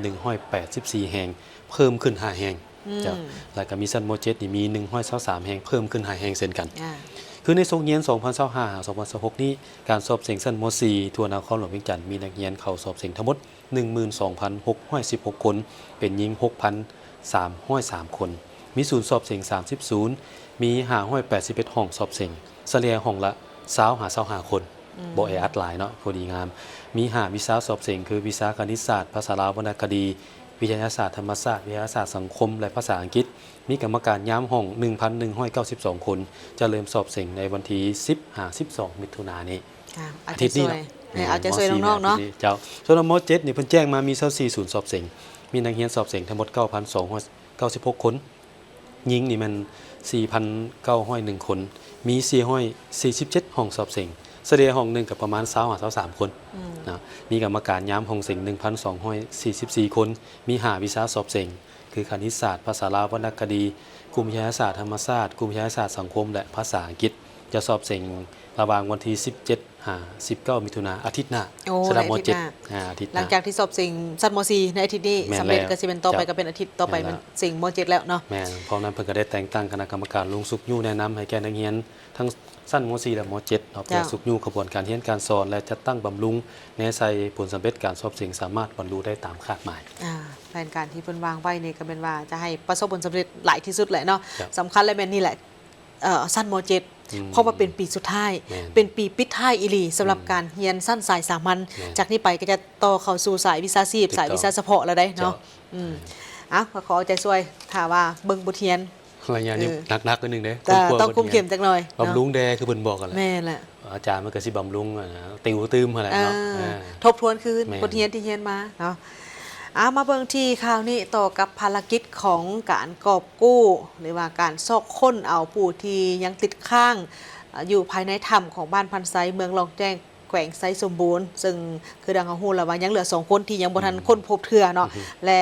184 แห่งเพิ่มขึ้น5แห่งจ้ะแล้วก็มีสั้นม.7 นี่มี123 แห่งเพิ่มขึ้น5แห่งเช่นกันคือในทรงเรียน 2025-2026 นี้การสอบเสียงสั้นม .4 ทั่วนครหลวงเวียงจันทน์มีนักเรียนเข้าสอบเสียงทั้งหมด 12,616 คนเป็นหญิง 6,303 คนมีศูนย์สอบเสียง30ศูนย์มี581ห้องสอบเสียงเฉลี่ยห้องละ20-25 คนบ่แออัดหลายเนาะพอดีงามมี5วิชาสอบเสียงคือวิชาคณิตศาสตร์ภาษาลาววรรณคดีวิทยาศาสตร์ธรรมศาสตร์วิทยาศาสตร์สังคมและภาษาอังกฤษมีกรรมการย้ำห้อง 1,192 คนจะเริ่มสอบเสียงในวันที่10-12 มิถุนายนนี้อาทิตย์นี้เนาะ เอาใจช่วยน้องๆเนาะ เจ้าส่วนม.7นี่เพิ่นแจ้งมามี24ศูนย์สอบเสียงมีนักเรียนสอบเสียงทั้งหมด 9,296 คนหญิงนี่มัน 4,901 คนมี447ห้องสอบเสียงเฉลี่ยห้องหนึงก็ประมาณ20-23 คนนะมีกรรมการยามห้องเสียง 1,244 คนมี5วิชาสอบเสียงคือคณิตศาสตร์ภาษาลาววรรณคดีกลุ่มวิทยาศาสตร์ธรรมศาสตร์กลุ่มวิทยาศาสตร์สังคมและภาษาอังกฤษจะสอบเสียงระหว่างวันที่17-19 มิถุนายนอาทิตย์หน้า โอ้ สำหรับม ในอาทิตย์หน้า .7 อาทิตย์ห หลั น้า งจากที่สอบสิ่งสัตว์ม .4 ในอาทิตย์นี้ แม่น สำเร็จ แล้ว ก็สิเป็นต่อไป จ้ะ ก็เป็นอาทิตย์ต่อไป แม่ มัน น แล้ว สิ่งม .7 แล้วเนาะ แม่นพร้อมนั้นเพิ่นก็ได้แต่งตั้งคณะกรรมการลงสุกยู่แนะนำให้แก่นักเรียนทั้งสั้นม .4 และม .7 เนาะเพื่อสุกยู่กระบวนการเรียนการสอนและจัดตั้งบำรุงแนใส่ผลสำเร็จการสอบสิ่งสามารถบรรลุได้ตามคาดหมาย แผนการที่เพิ่นวางไว้นี่ก็เป็นว่าจะให้ประสบผลสำเร็จหลายที่สุดแหละเนาะ ครับ สำคัญเลยแม่นนี่แหละสั้นม .7 เพราะว่าเป็นปีสุดท้าย แม่น เป็นปีปิดท้ายอีหลีสำหรับการเรียนสั้นสายสามัญ แม่น จากนี้ไปก็จะต่อเข้าสู่สายวิชาชีพ ถูกต้อง สายวิชาเฉพาะแล้วได้เนาะก็ขอเอาใจช่วยถ้าว่าเบิ่งบทเรียน ระยะนี้หนักๆนิดนึงเด้ แต่ต้องคุมเข้มจักหน่อยเนาะ บำรุงแดคือเพิ่นบอกกันแหละ แม่แหละ อาจารย์มันก็สิบำรุงอะนะติวตื้มหั่นแหละเนาะา ทบทวนคืน แม่น บทเรียนที่เรียนมาเนาะมาเบิ่งที่ข่าวนี้ต่อกับภารกิจของการกอบกู้ หรือว่าการซอกค้นเอาผู้ที่ยังติดข้างอยู่ภายในถ้ำของบ้านพันไซเมืองลองแจ้งแขวงไซสมบูรณ์ ซึ่งคือดังเขาฮู้แล้วว่ายังเหลือ2คนที่ยังบ่ทันค้นพบเทื่อเนาะและ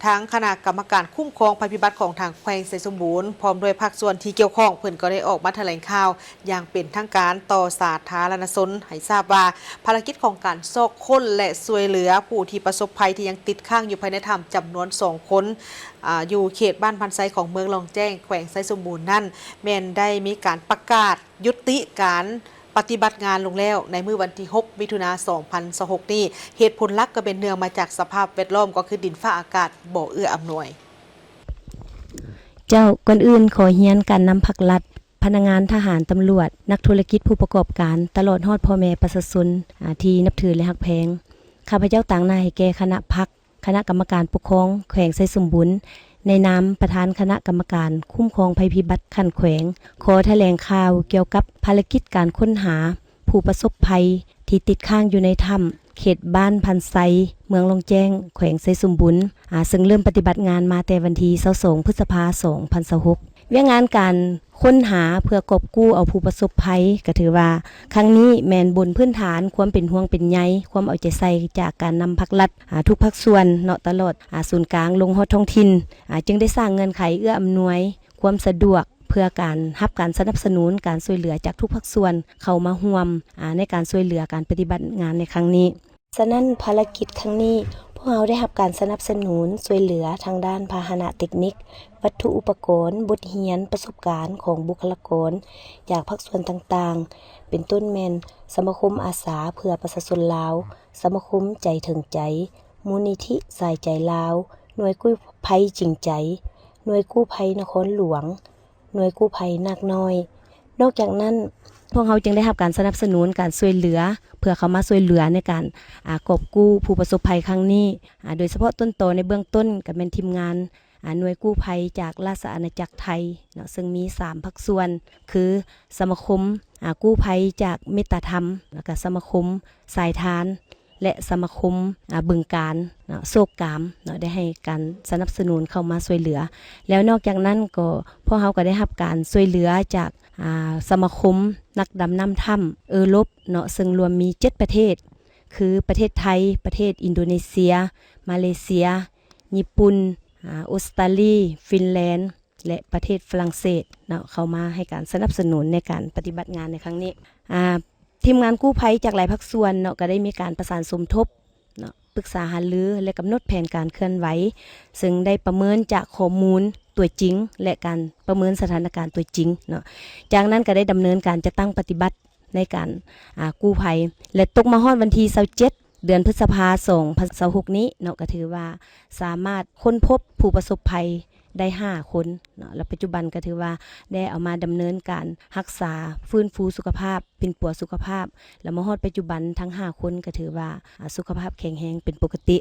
ทางคณะกรรมการคุ้มครองภัยพิบัติของทางแขวงไซสมบูรณ์พร้อมด้วยภาคส่วนที่เกี่ยวข้องเพิ่นก็ได้ออกมาแถลงข่าวอย่างเป็นทางการต่อสาธารณชนให้ทราบว่าภารกิจของการซอกค้นและช่วยเหลือผู้ที่ประสบภัยที่ยังติดข้างอยู่ภายในถ้ำจำนวน2คนอยู่เขตบ้านพันไซของเมืองลองแจ้งแขวงไซสมบูรณ์นั่นแม่นได้มีการประกาศยุติการปฏิบัติงานลงแล้วในมื้อวันที่ 6 มิถุนายน 2026 นี้เหตุผลหลักก็เป็นเนื่องมาจากสภาพแวดล้อมก็คือดินฟ้าอากาศบ่เอื้ออำนวย เจ้าก่อนอื่นขอเฮียนการนำผักลัดพนักงานทหารตำรวจนักธุรกิจผู้ประกอบการตลอดฮอดพ่อแม่ประชาชนที่นับถือและฮักแพงข้าพเจ้าต่างหน้าให้แก่คณะพักคณะกรรมการปกครองแขวงไซสมบูรณ์ในนามประธานคณะกรรมการคุ้มครองภัยพิบัติขั้นแขวงขอแถลงข่าวเกี่ยวกับภารกิจการค้นหาผู้ประสบภัยที่ติดค้างอยู่ในถ้ำเขตบ้านพันไซเมืองลงแจ้งแขวงไซสมบูรณ์ซึ่งเริ่มปฏิบัติงานมาแต่วันที่22 พฤษภาคม 2026เวียงงานการค้นหาเพื่อกอบกู้เอาผู้ประสบภัยก็ถือว่าครั้งนี้แมนบนพื้นฐานความเป็นห่วงเป็นใยความเอาใจใส่จากการนำภาครัฐทุกภาคส่วนเนาะตลอดศูนย์กลางลงฮอดท้องถิ่นจึงได้สร้างเงื่อนไขเอื้ออำนวยความสะดวกเพื่อการรับการสนับสนุนการช่วยเหลือจากทุกภาคส่วนเข้ามาร่วมในการช่วยเหลือการปฏิบัติงานในครั้งนี้ฉะนั้นภารกิจครั้งนี้พวกเราได้รับการสนับสนุนช่วยเหลือทางด้านพาหนะเทคนิควัตถุอุปกรณ์บทเรียนประสบการณ์ของบุคลากรจากภาคส่วนต่างๆเป็นต้นแมนสมาคมอาสาเพื่อประชาชนลาวสมาคมใจถึงใจมูลนิธิสายใจลาวหน่วยกู้ภัยจริงใจหน่วยกู้ภัยนครหลวงหน่วยกู้ภัยนาคน้อยนอกจากนั้นพวกเขาจึงได้รับการสนับสนุนการช่วยเหลือเพื่อเขามาช่วยเหลือในการกอบกู้ผู้ประสบภัยครั้งนี้โดยเฉพาะต้นโตในเบื้องต้นก็เป็นทีมงานหน่วยกู้ภัยจากราชอาณาจักรไทยเนาะซึ่งมี3ภาคส่วนคือสมาคมกู้ภัยจากเมตตาธรรมแล้วก็สมาคมสายทานและสมาคมบึงการโศกกามได้ให้การสนับสนุนเข้ามาช่วยเหลือแล้วนอกจากนั้นก็พวกเขาก็ได้รับการช่วยเหลือจากสมาคมนักดำน้ำถ้ำลบเนาะซึ่งรวมมี7ประเทศคือประเทศไทยประเทศอินโดนีเซียมาเลเซียญี่ปุ่นออสเตรเลียฟินแลนด์และประเทศฝรั่งเศสเนาะเข้ามาให้การสนับสนุนในการปฏิบัติงานในครั้งนี้ทีมงานกู้ภัยจากหลายภาคส่วนเนาะก็ได้มีการประสานสมทบเนาะปรึกษาหารือและกำหนดแผนการเคลื่อนไหวซึ่งได้ประเมินจากข้อมูลตัวจริงและการประเมินสถานการณ์ตัวจริงเนาะจากนั้นก็ได้ดำเนินการจะตั้งปฏิบัติในการกู้ภัยและตกมาฮอดวันที่27เดือนพฤษภาคม 2026นี้เนาะก็ถือว่าสามารถค้นพบผู้ประสบภัยได้5คนเนาะและปัจจุบันก็ถือว่าได้เอามาดำเนินการรักษาฟื้นฟูสุขภาพเป็นปัวสุขภาพแล้วมาฮอดปัจจุบันทั้ง5คนก็ถือว่าสุขภาพแข็งแรงเป็นปกติ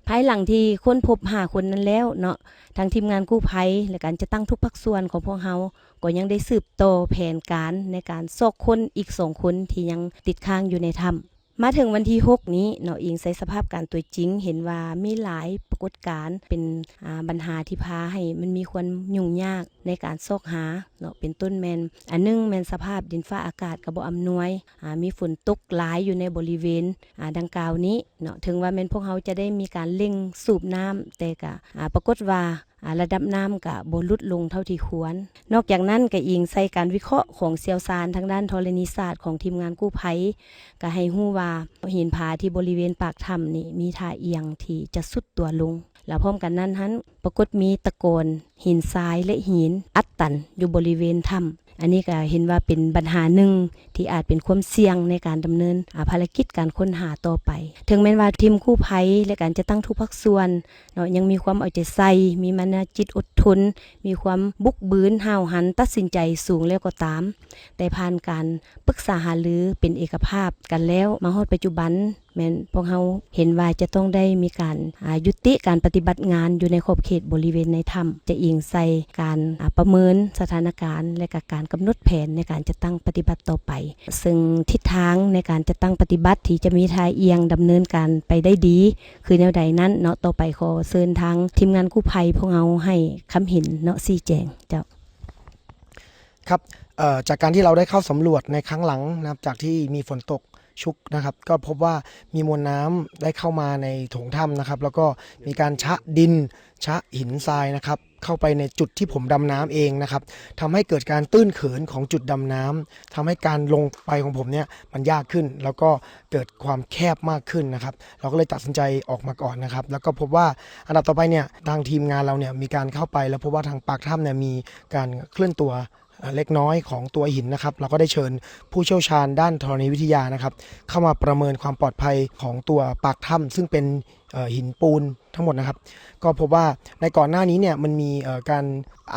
ภายหลังที่ค้นพบ5คนนั้นแล้วเนาะทางทีมงานกู้ภัยและการจะตั้งทุกภาคส่วนของพวกเฮาก็ยังได้สืบต่อแผนการในการซอกค้นอีก2คนที่ยังติดค้างอยู่ในถ้ำ มาถึงวันที่ 6 นี้เนาะอิงใส่สภาพการตัวจริงเห็นว่ามีหลายปรากฏการณ์เป็นปัญหาที่พาให้มันมีความยุ่งยากในการซอกหาเนาะเป็นต้นแมนอันนึงแมนสภาพดินฟ้าอากาศก็บ่อำนวยมีฝนตกหลายอยู่ในบริเวณดังกล่าวนี้เนาะถึงว่าแม่นพวกเขาจะได้มีการเร่งสูบน้ำแต่ก็ปรากฏว่าระดับน้ำก็บ่ลดลงเท่าที่ควรนอกจากนั้นก็อิงใส่การวิเคราะห์ของเชี่ยวชาญทางด้านธรณีศาสตร์ของทีมงานกู้ภัยก็ให้ฮู้ว่าหินผาที่บริเวณปากถ้ำนี่มีท่าเอียงที่จะสุดตัวลงแล้วพร้อมกันนั้นปรากฏมีตะโกนหินทรายและหินอัดตันอยู่บริเวณถ้ำอันนี้ก็เห็นว่าเป็นปัญหาหนึ่งที่อาจเป็นความเสี่ยงในการดำเนินภารกิจการค้นหาต่อไปถึงแม้ว่าทีมกู้ภัยและการจะตั้งทุกภาคส่วนเนาะยังมีความเอาใจใส่มีมนจิตอดทนมีความบุกบืนห้าวหันตัดสินใจสูงแล้วก็ตามแต่ผ่านการปรึกษาหารือเป็นเอกภาพกันแล้วมาฮอดปัจจุบันแม่นพวกเราเห็นว่าจะต้องได้มีการยุติการปฏิบัติงานอยู่ในขอบเขตบริเวณในถ้ำจะอิงใส่การประเมินสถานการณ์และการกำหนดแผนในการจะตั้งปฏิบัติต่อไปซึ่งทิศทางในการจะตั้งปฏิบัติที่จะมีทายเอียงดำเนินการไปได้ดีคือแนวใดนั้นเนาะต่อไปขอเชิญทางทีมงานกู้ภัยพวกเราให้คำเห็นเนาะชี้แจงเจ้าครับจากการที่เราได้เข้าสำรวจในครั้งหลังนะครับจากที่มีฝนตกชุกนะครับก็พบว่ามีมวลน้ำได้เข้ามาในโถงถ้ำนะครับแล้วก็มีการชะดินชะหินทรายนะครับเข้าไปในจุดที่ผมดำน้ำเองนะครับทำให้เกิดการตื้นเขินของจุดดำน้ำทำให้การลงไปของผมเนี่ยมันยากขึ้นแล้วก็เกิดความแคบมากขึ้นนะครับเราก็เลยตัดสินใจออกมาก่อนนะครับแล้วก็พบว่าอันดับต่อไปเนี่ยทางทีมงานเราเนี่ยมีการเข้าไปแล้วพบว่าทางปากถ้ำเนี่ยมีการเคลื่อนตัวเล็กน้อยของตัวหินนะครับเราก็ได้เชิญผู้เชี่ยวชาญด้านธรณีวิทยานะครับเข้ามาประเมินความปลอดภัยของตัวปากถ้ำซึ่งเป็นหินปูนทั้งหมดนะครับก็พบว่าในก่อนหน้านี้เนี่ยมันมีการ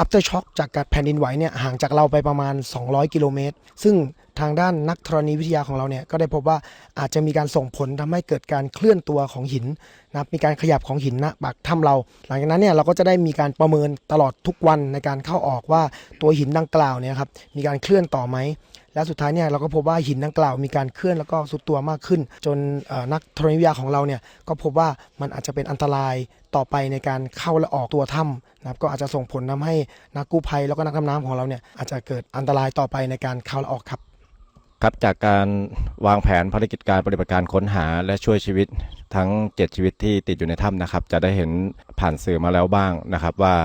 after shock จากการแผ่นดินไหวเนี่ยห่างจากเราไปประมาณ200กิโลเมตรซึ่งทางด้านนักธรณีวิทยาของเราเนี่ยก็ได้พบว่าอาจจะมีการส่งผลทำให้เกิดการเคลื่อนตัวของหินนะครับมีการขยับของหินณปากถ้ำเราหลังจากนั้นเนี่ยเราก็จะได้มีการประเมินตลอดทุกวันในการเข้าออกว่าตัวหินดังกล่าวเนี่ยครับมีการเคลื่อนต่อไหมและสุดท้ายเนี่ยเราก็พบว่าหินดังกล่าวมีการเคลื่อนแล้วก็สุดตัวมากขึ้นจนนักธรณีวิทยาของเราเนี่ยก็พบว่ามันอาจจะเป็นอันตรายต่อไปในการเข้าและออกตัวถ้ำนะครับก็อาจจะส่งผลทำให้นักกู้ภัยแล้วก็นักดำน้ำของเราเนี่ยอาจจะเกิดอันตรายต่อไปในการเข้าและออกครับครับจากการวางแผนภารกิจการปฏิบัติการค้นหาและช่วยชีวิตทั้ง7ชีวิตที่ติดอยู่ในถ้ำนะครับจะได้เห็นผ่านสื่อมาแล้วบ้างนะครับว่า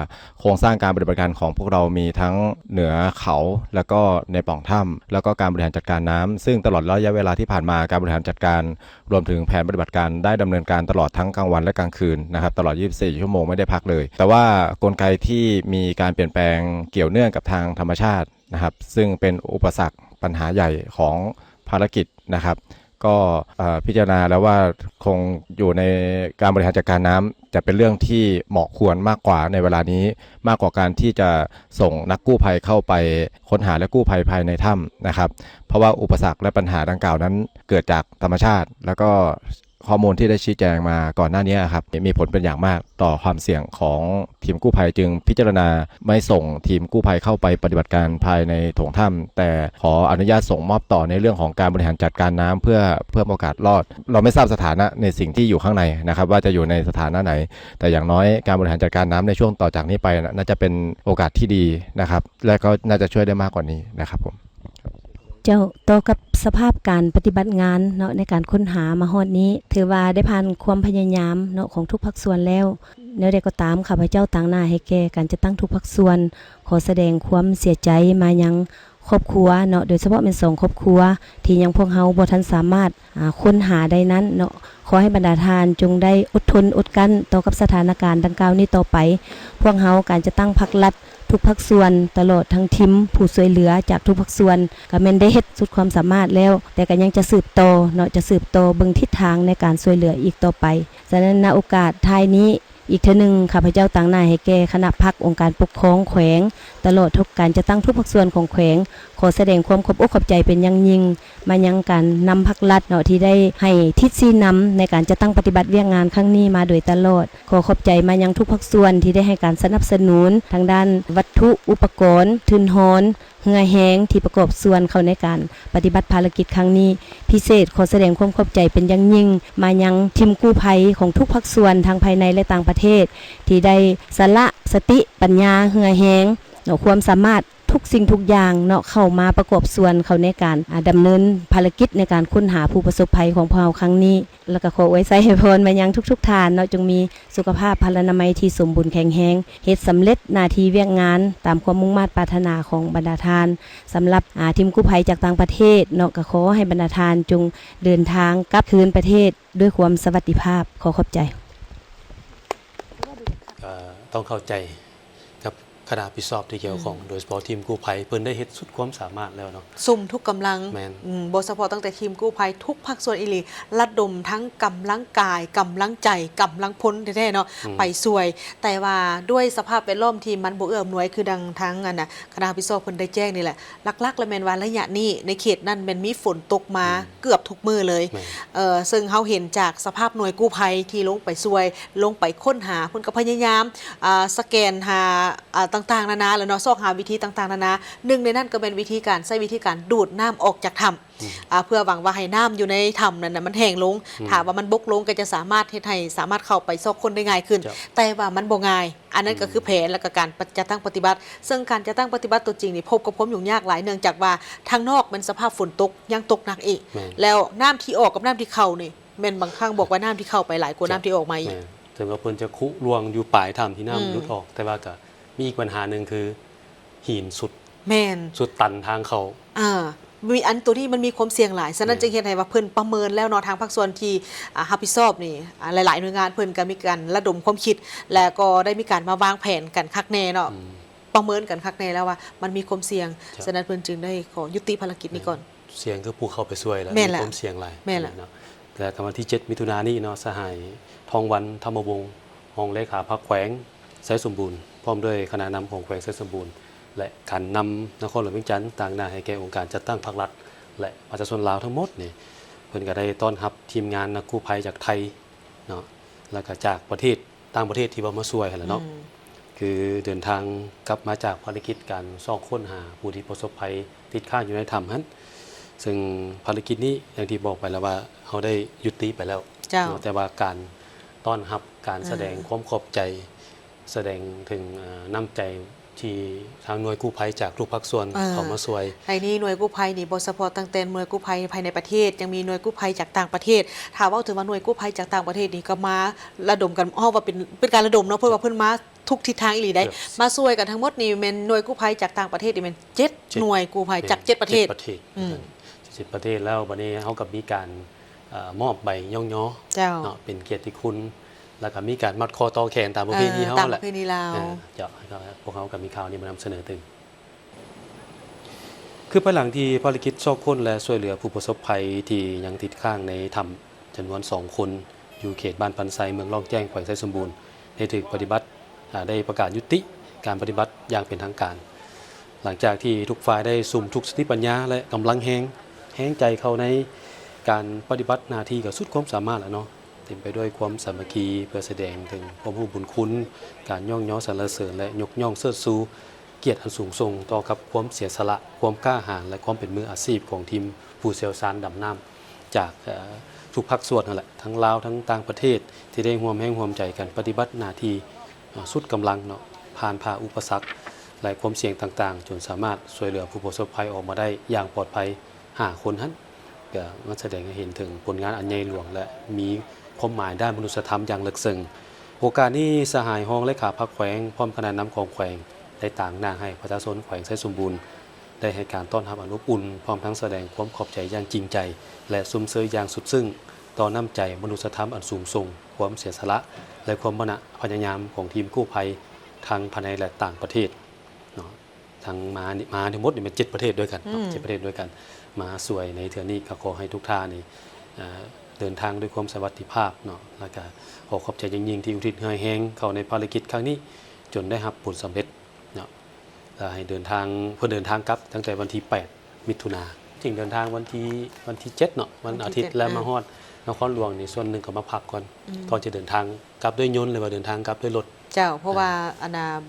โครงสร้างการปฏิบัติการของพวกเรามีทั้งเหนือเขาแล้วก็ในปล่องถ้ำแล้วก็การบริหารจัดการน้ำซึ่งตลอดระยะเวลาที่ผ่านมาการบริหารจัดการรวมถึงแผนปฏิบัติการได้ดำเนินการตลอดทั้งกลางวันและกลางคืนนะครับตลอด24ชั่วโมงไม่ได้พักเลยแต่ว่ากลไกที่มีการเปลี่ยนแปลงเกี่ยวเนื่องกับทางธรรมชาตินะครับซึ่งเป็นอุปสรรคปัญหาใหญ่ของภารกิจนะครับก็พิจารณาแล้วว่าคงอยู่ในการบริหารจัดการน้ำจะเป็นเรื่องที่เหมาะควรมากกว่าในเวลานี้มากกว่าการที่จะส่งนักกู้ภัยเข้าไปค้นหาและกู้ภัยภายในถ้ำนะครับเพราะว่าอุปสรรคและปัญหาดังกล่าวนั้นเกิดจากธรรมชาติแล้วก็ข้อมูลที่ได้ชี้แจงมาก่อนหน้านี้ครับมีผลเป็นอย่างมากต่อความเสี่ยงของทีมกู้ภัยจึงพิจารณาไม่ส่งทีมกู้ภัยเข้าไปปฏิบัติการภายในโถงถ้ำแต่ขออนุญาตส่งมอบต่อในเรื่องของการบริหารจัดการน้ำเพื่อโอกาสรอดเราไม่ทราบสถานะในสิ่งที่อยู่ข้างในนะครับว่าจะอยู่ในสถานะไหนแต่อย่างน้อยการบริหารจัดการน้ำในช่วงต่อจากนี้ไปน่าจะเป็นโอกาสที่ดีนะครับและก็น่าจะช่วยได้มากกว่านี้นะครับผมเจ้าต่อกับสภาพการปฏิบัติงานเนาะในการค้นหามาฮอดนี้ถือว่าได้ผ่านความพยายามเนาะของทุกภาคส่วนแล้วแนวใดก็ตามข้าพเจ้าต่างหน้าให้แก่การจะตั้งทุกภาคส่วนขอแสดงความเสียใจมายังครอบครัวเนาะโดยเฉพาะเป็น2ครอบครัวที่ยังพวกเฮาบ่ทันสามารถค้นหาได้นั้นเนาะขอให้บรรดาทานจงได้อดทนอดกั้นต่อกับสถานการณ์ดังกล่าวนี้ต่อไปพวกเฮาการจะตั้งภาครัฐทุกภาคส่วนตลอดทั้งทีมผู้ช่วยเหลือจากทุกภาคส่วนก็แม่นได้เฮ็ดสุดความสามารถแล้วแต่ก็ยังจะสืบต่อเนาะจะสืบต่อเบิ่งทิศทางในการช่วยเหลืออีกต่อไปฉะนั้นณโอกาสท้ายนี้อีกเทื่อนึงข้าพเจ้าต่างหน้าให้แก่คณะพรรคองค์การปกครองแขวงตลอดทุกการจะตั้งทุกภาคส่วนของแขวงขอแสดงความขอบอกขอบใจเป็นอย่างยิ่งมายังการนำภาครัฐเนาะที่ได้ให้ทิศชี้นำในการจะตั้งปฏิบัติเวียกงานครั้งนี้มาโดยตลอดขอขอบใจมายังทุกภาคส่วนที่ได้ให้การสนับสนุนทางด้านวัตถุอุปกรณ์ทุนหอน เหือแห้งที่ประกอบส่วนเข้าในการปฏิบัติภารกิจครั้งนี้พิเศษขอแสดงความขอบใจเป็นอย่างยิ่งมายังทีมกู้ภัยของทุกภาคส่วนทั้งภายในและต่างประเทศที่ได้สละสติปัญญาเหือแห้งความสามารถทุกสิ่งทุกอย่างเนาะเข้ามาประกอบส่วนเขาในการดำเนินภารกิจในการค้นหาผู้ประสบภัยของพวกเราครั้งนี้แล้วก็ขออวยไซให้พรมายังทุกท่านเนาะจงมีสุขภาพพลานามัยที่สมบูรณ์แข็งแรงเฮ็ดสำเร็จหน้าที่เวียกงานตามความมุ่งมั่นปรารถนาของบรรดาทานสำหรับทีมกู้ภัยจากต่างประเทศเนาะก็ขอให้บรรดาทานจงเดินทางกลับคืนประเทศด้วยความสวัสดิภาพขอขอบใจ ต้องเข้าใจกับคณะพิสอบที่เกี่ยวของโดยเฉพาะทีมกู้ภัยเพิ่นได้เฮ็ดสุดความสามารถแล้วเนาะ ซุ่มทุกกำลัง แม่น บ่เฉพาะตั้งแต่ทีมกู้ภัยทุกภาคส่วนอีหลีระดมทั้งกำลังกายกำลังใจกำลังพลแท้ๆเนาะไปช่วย แต่ว่าด้วยสภาพแวดล้อมที่มันบ่เอื้ออำนวยคือดังทั้งคณะพิสอบเพิ่นได้แจ้งนี่แหละหลักๆแล้วแม่นว่าระยะนี้ในเขตนั้นแม่นมีฝนตกมาเกือบทุกมื้อเลย แม่น ซึ่งเฮาเห็นจากสภาพหน่วยกู้ภัยที่ลงไปช่วยลงไปค้นหาเพิ่นก็พยายามสแกนหาต่างๆนานาแล้วเนาะซอกหาวิธีต่างๆนานาหนึ่งในนั้นก็เป็นวิธีการใช้วิธีการดูดน้ำออกจากถ้ำเพื่อหวังว่าให้น้ำอยู่ในถ้ำนั้นมันแห้งลงถ้าว่ามันบกลงก็จะสามารถเฮ็ดให้สามารถเข้าไปซอกคนได้ง่ายขึ้น แต่ว่ามันบ่ง่ายอันนั้นก็คือแผนและก็การจัดตั้งปฏิบัติ ซึ่งการจัดตั้งปฏิบัติตัวจริงนี่พบกับผมยุ่งยากหลายเนื่องจากว่าทางนอกมันสภาพฝนตกยังตกหนักอีก แม่น แล้วน้ำที่ออกกับน้ำที่เข้านี่แม่นบางครั้งบอกว่าน้ำที่เข้าไปหลายกว่าน้ำที่ออกมาอีก แม่นถึงว่าเพิ่นจะคุลวงอยู่ปลายถ้ำที่น้ำหลุดออก แต่ว่าก็มีอีกปัญหาหนึ่งคือหินสุด แม่น สุดตันทางเขา มีอันตัวนี้มันมีความเสี่ยงหลายฉะนั้นจึงเห็นให้ว่าเพิ่นประเมินแล้วเนาะทางภาคส่วนที่รับผิดชอบนี่หลายๆหน่วยงานเพิ่นก็มีการระดมความคิด และก็ได้มีการมาวางแผนกันคักแน่เนาะประเมินกันคักแน่แล้วว่ามันมีความเสี่ยง ครับ ฉะนั้นเพิ่นจึงได้ขอยุติภารกิจนี้ก่อน เสียงคือผู้เข้าไปช่วยแล้ว แม่นแหละ ความเสี่ยงหลาย แม่นแหละ เนาะแต่กวันที่ 7 มิถุนายนนี้เนาะสหายทองวันธรรมวงศ์รองเลขาพรรคแขวงไสสมบูรณ์พร้อมด้วยคณะนำของแขวงไสสมบูรณ์และการนำนครหลวงเวียงจันทร์ต่างหน้าให้แก่องค์การจัดตั้งพรรครัฐและประชาชนลาวทั้งหมดนี่เพิ่นก็ได้ต้อนรับทีมงานนักกู้ภัยจากไทยเนาะแล้วก็จากประเทศต่างประเทศที่ว่ามาช่วยหั่นแหละเนาะคือเดินทางกลับมาจากภารกิจการซ่องค้นหาผู้ที่ประสบภัยติดค้างอยู่ในถ้ำนั้นซึ่งภารกิจนี้อย่างที่บอกไปแล้วว่าเขาได้ยุติไปแล้ว เจ้า เนาะแต่ว่าการต้อนรับการแสดงความขอบใจ แสดงถึงน้ำใจที่ทางหน่วยกู้ภัยจากทุกภาคส่วนเขามาช่วย ไอ้นี่หน่วยกู้ภัยนี่บ่เฉพาะตั้งแต่หน่วยกู้ภัยภายในประเทศยังมีหน่วยกู้ภัยจากต่างประเทศถ้าเว้าถึงว่าหน่วยกู้ภัยจากต่างประเทศนี่ก็มาระดมกันว่าเป็นการระดมเนาะเพิ่นว่าเพิ่นมาทุกทิศทางอีหลีได้ Yes มาช่วยกันทั้งหมดนี่แม่นหน่วยกู้ภัยจากต่างประเทศนี่แม่น7หน่วยกู้ภัยจาก7ประเทศ 7 ประเทศแล้ววันนี้เขากับมีการมอบใบย่องย้อ เจ้า เนาะเป็นเกียรติคุณ แล้วก็มีการมัดคอต่อแขนตามประเพณีเขา ตาม แห ป ละ ระเพณีลาว เจ้าพวกเขากับมีข่าวนี้มานำเสนอถึง คือภายหลังที่ภารกิจซอกค้นและช่วยเหลือผู้ประสบภัยที่ยังติดข้างในถ้ำจำนวน 2 คนอยู่เขตบ้านปันไซเมืองล่องแจ้งแขวงไซสมบูรณ์ได้ถูกปฏิบัติได้ประกาศยุติการปฏิบัติอย่างเป็นทางการ หลังจากที่ทุกฝ่ายได้สุ่มทุกสติปัญญาและกำลังแห้งใจเข้าในการปฏิบัติหน้าที่กับสุดความสามารถแล้วเนาะเต็มไปด้วยความสามัคคีเพื่อแสดงถึงความรู้บุญคุณการย่องย้อสรรเสริญและยกย่องเชิดชูเกียรติอันสูงส่งต่อกับความเสียสละความกล้าหาญและความเป็นมืออาชีพของทีมผู้เชี่ยวชาญดำน้ำจากทุกภาคส่วนนั่นแหละทั้งลาวทั้งต่างประเทศที่ได้ร่วมแรงร่วมใจกันปฏิบัติหน้าที่สุดกำลังเนาะผ่านอุปสรรคและความเสี่ยงต่างๆจนสามารถช่วยเหลือผู้ประสบภัยออกมาได้อย่างปลอดภัย5 คนนั้นก็มาแสดงให้เห็นถึงผลงานอันใหญ่หลวงและมีความหมายด้านมนุษยธรรมอย่างลึกซึ้งโอกาสนี้สหายห้องเลขาพรรคแขวงพร้อมคณะนำของแขวงได้ต่างหน้าให้ประชาชนแขวงไซสมบูรณ์ได้ให้การต้อนรับอนุอุ่นพร้อมทั้งแสดงความขอบใจอย่างจริงใจและซุ่มเซยอย่างสุดซึ้งต่อน้ำใจมนุษยธรรมอันสูงส่งความเสียสละและความพยายามของทีมกู้ภัยทางภายในและต่างประเทศเนาะทางมาทั้งหมดนี่เป็น7 ประเทศด้วยกันเนาะ7 ประเทศด้วยกันมาสวยในเทื่อนี้ก็ขอให้ทุกท่านนี่เดินทางด้วยความสวัสดิภาพเนาะแล้วก็ขอขอบใจยิ่งๆที่อุทิศให้แห้งเข้าในภารกิจครั้งนี้จนได้รับผลสำเร็จเนาะให้เดินทางเพื่อเดินทางกลับตั้งแต่วันที่ 8 มิถุนาจริงเดินทางวันที่7เนาะวันอาทิตย์แล้วมาฮอด นครหลวงนี่ส่วนหนึ่งก็มาพักก่อนก่อนจะเดินทางกลับด้วยยนต์หรือว่าเดินทางกลับด้วยรถ เจ้าเพราะว่า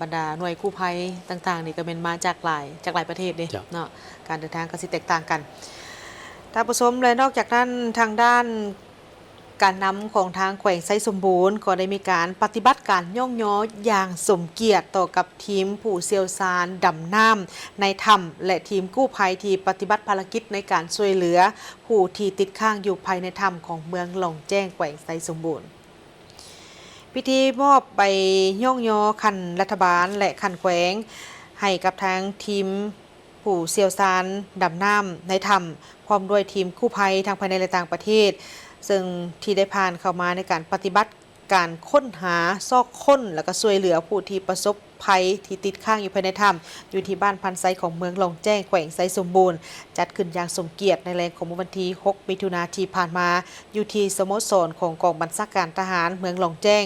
บรรดาหน่วยกู้ภัยต่างๆนี่ก็เป็นมาจากหลายประเทศเด้ จ้ะ เนาะการเดินทางก็สิแตกต่างกันท่านผู้ชมและนอกจากนั้นทางด้านการนำของทางแขวงไซสมบูรณ์ก็ได้มีการปฏิบัติการย่องย้ออย่างสมเกียรติต่อกับทีมผู้เชี่ยวชาญดำน้ำในถ้ำและทีมกู้ภัยที่ปฏิบัติภารกิจในการช่วยเหลือผู้ที่ติดค้างอยู่ภายในถ้ำของเมืองหลงแจ้งแขวงไซสมบูรณ์พิธีมอบใบย่องย้อคันรัฐบาลและคันแขวงให้กับทางทีมผู้เชี่ยวชาญดำน้ำในถ้ำพร้อมด้วยทีมกู้ภัยทางภายในและต่างประเทศซึ่งที่ได้ผ่านเข้ามาในการปฏิบัติการค้นหาซอกค้นและก็ช่วยเหลือผู้ที่ประสบภัยที่ติดข้างอยู่ภายในถ้ำอยู่ที่บ้านพันไซของเมืองหลงแจ้งแขวงไซสมบูรณ์จัดขึ้นอย่างสมเกียรติในแรงของวันที่ 6 มิถุนายนที่ผ่านมาอยู่ที่สโมสรของกองบัญชาการทหารเมืองหลงแจ้ง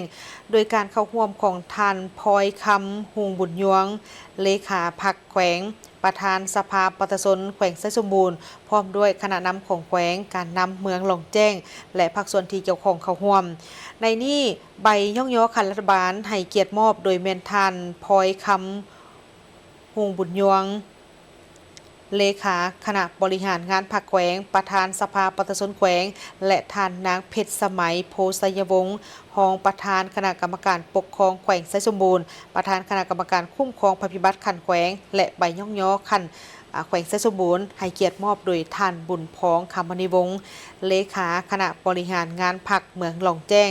โดยการเข้าร่วมของท่านพลอยคำหุงบุญยวงเลขาพรรคแขวงประธานสภาประชาชนแขวงไซสมบูรณ์พร้อมด้วยคณะนำของแขวงการนำเมืองหลงแจ้งและภาคส่วนที่เกี่ยวข้องเข้าร่วมในนี้ใบย่องย้อคันรัฐบาลให้เกียรติมอบโดยแม่นท่านพลอยคำหุงบุญยวงเลขาคณะบริหารงานพรรคแขวงประธานสภาประชาชนแขวงและท่านนางเพชรสมัยโพไสยวงศ์รองประธานคณะกรรมการปกครองแขวงไซสมบูรณ์ประธานคณะกรรมการคุ้มครองภัยพิบัติขันแขวงและใบย่องย้อขันแขวงไซสมบูรณ์ให้เกียรติมอบโดยท่านบุญพ้องคำมณีวงศ์เลขาคณะบริหารงานพรรคเมืองหลงแจ้ง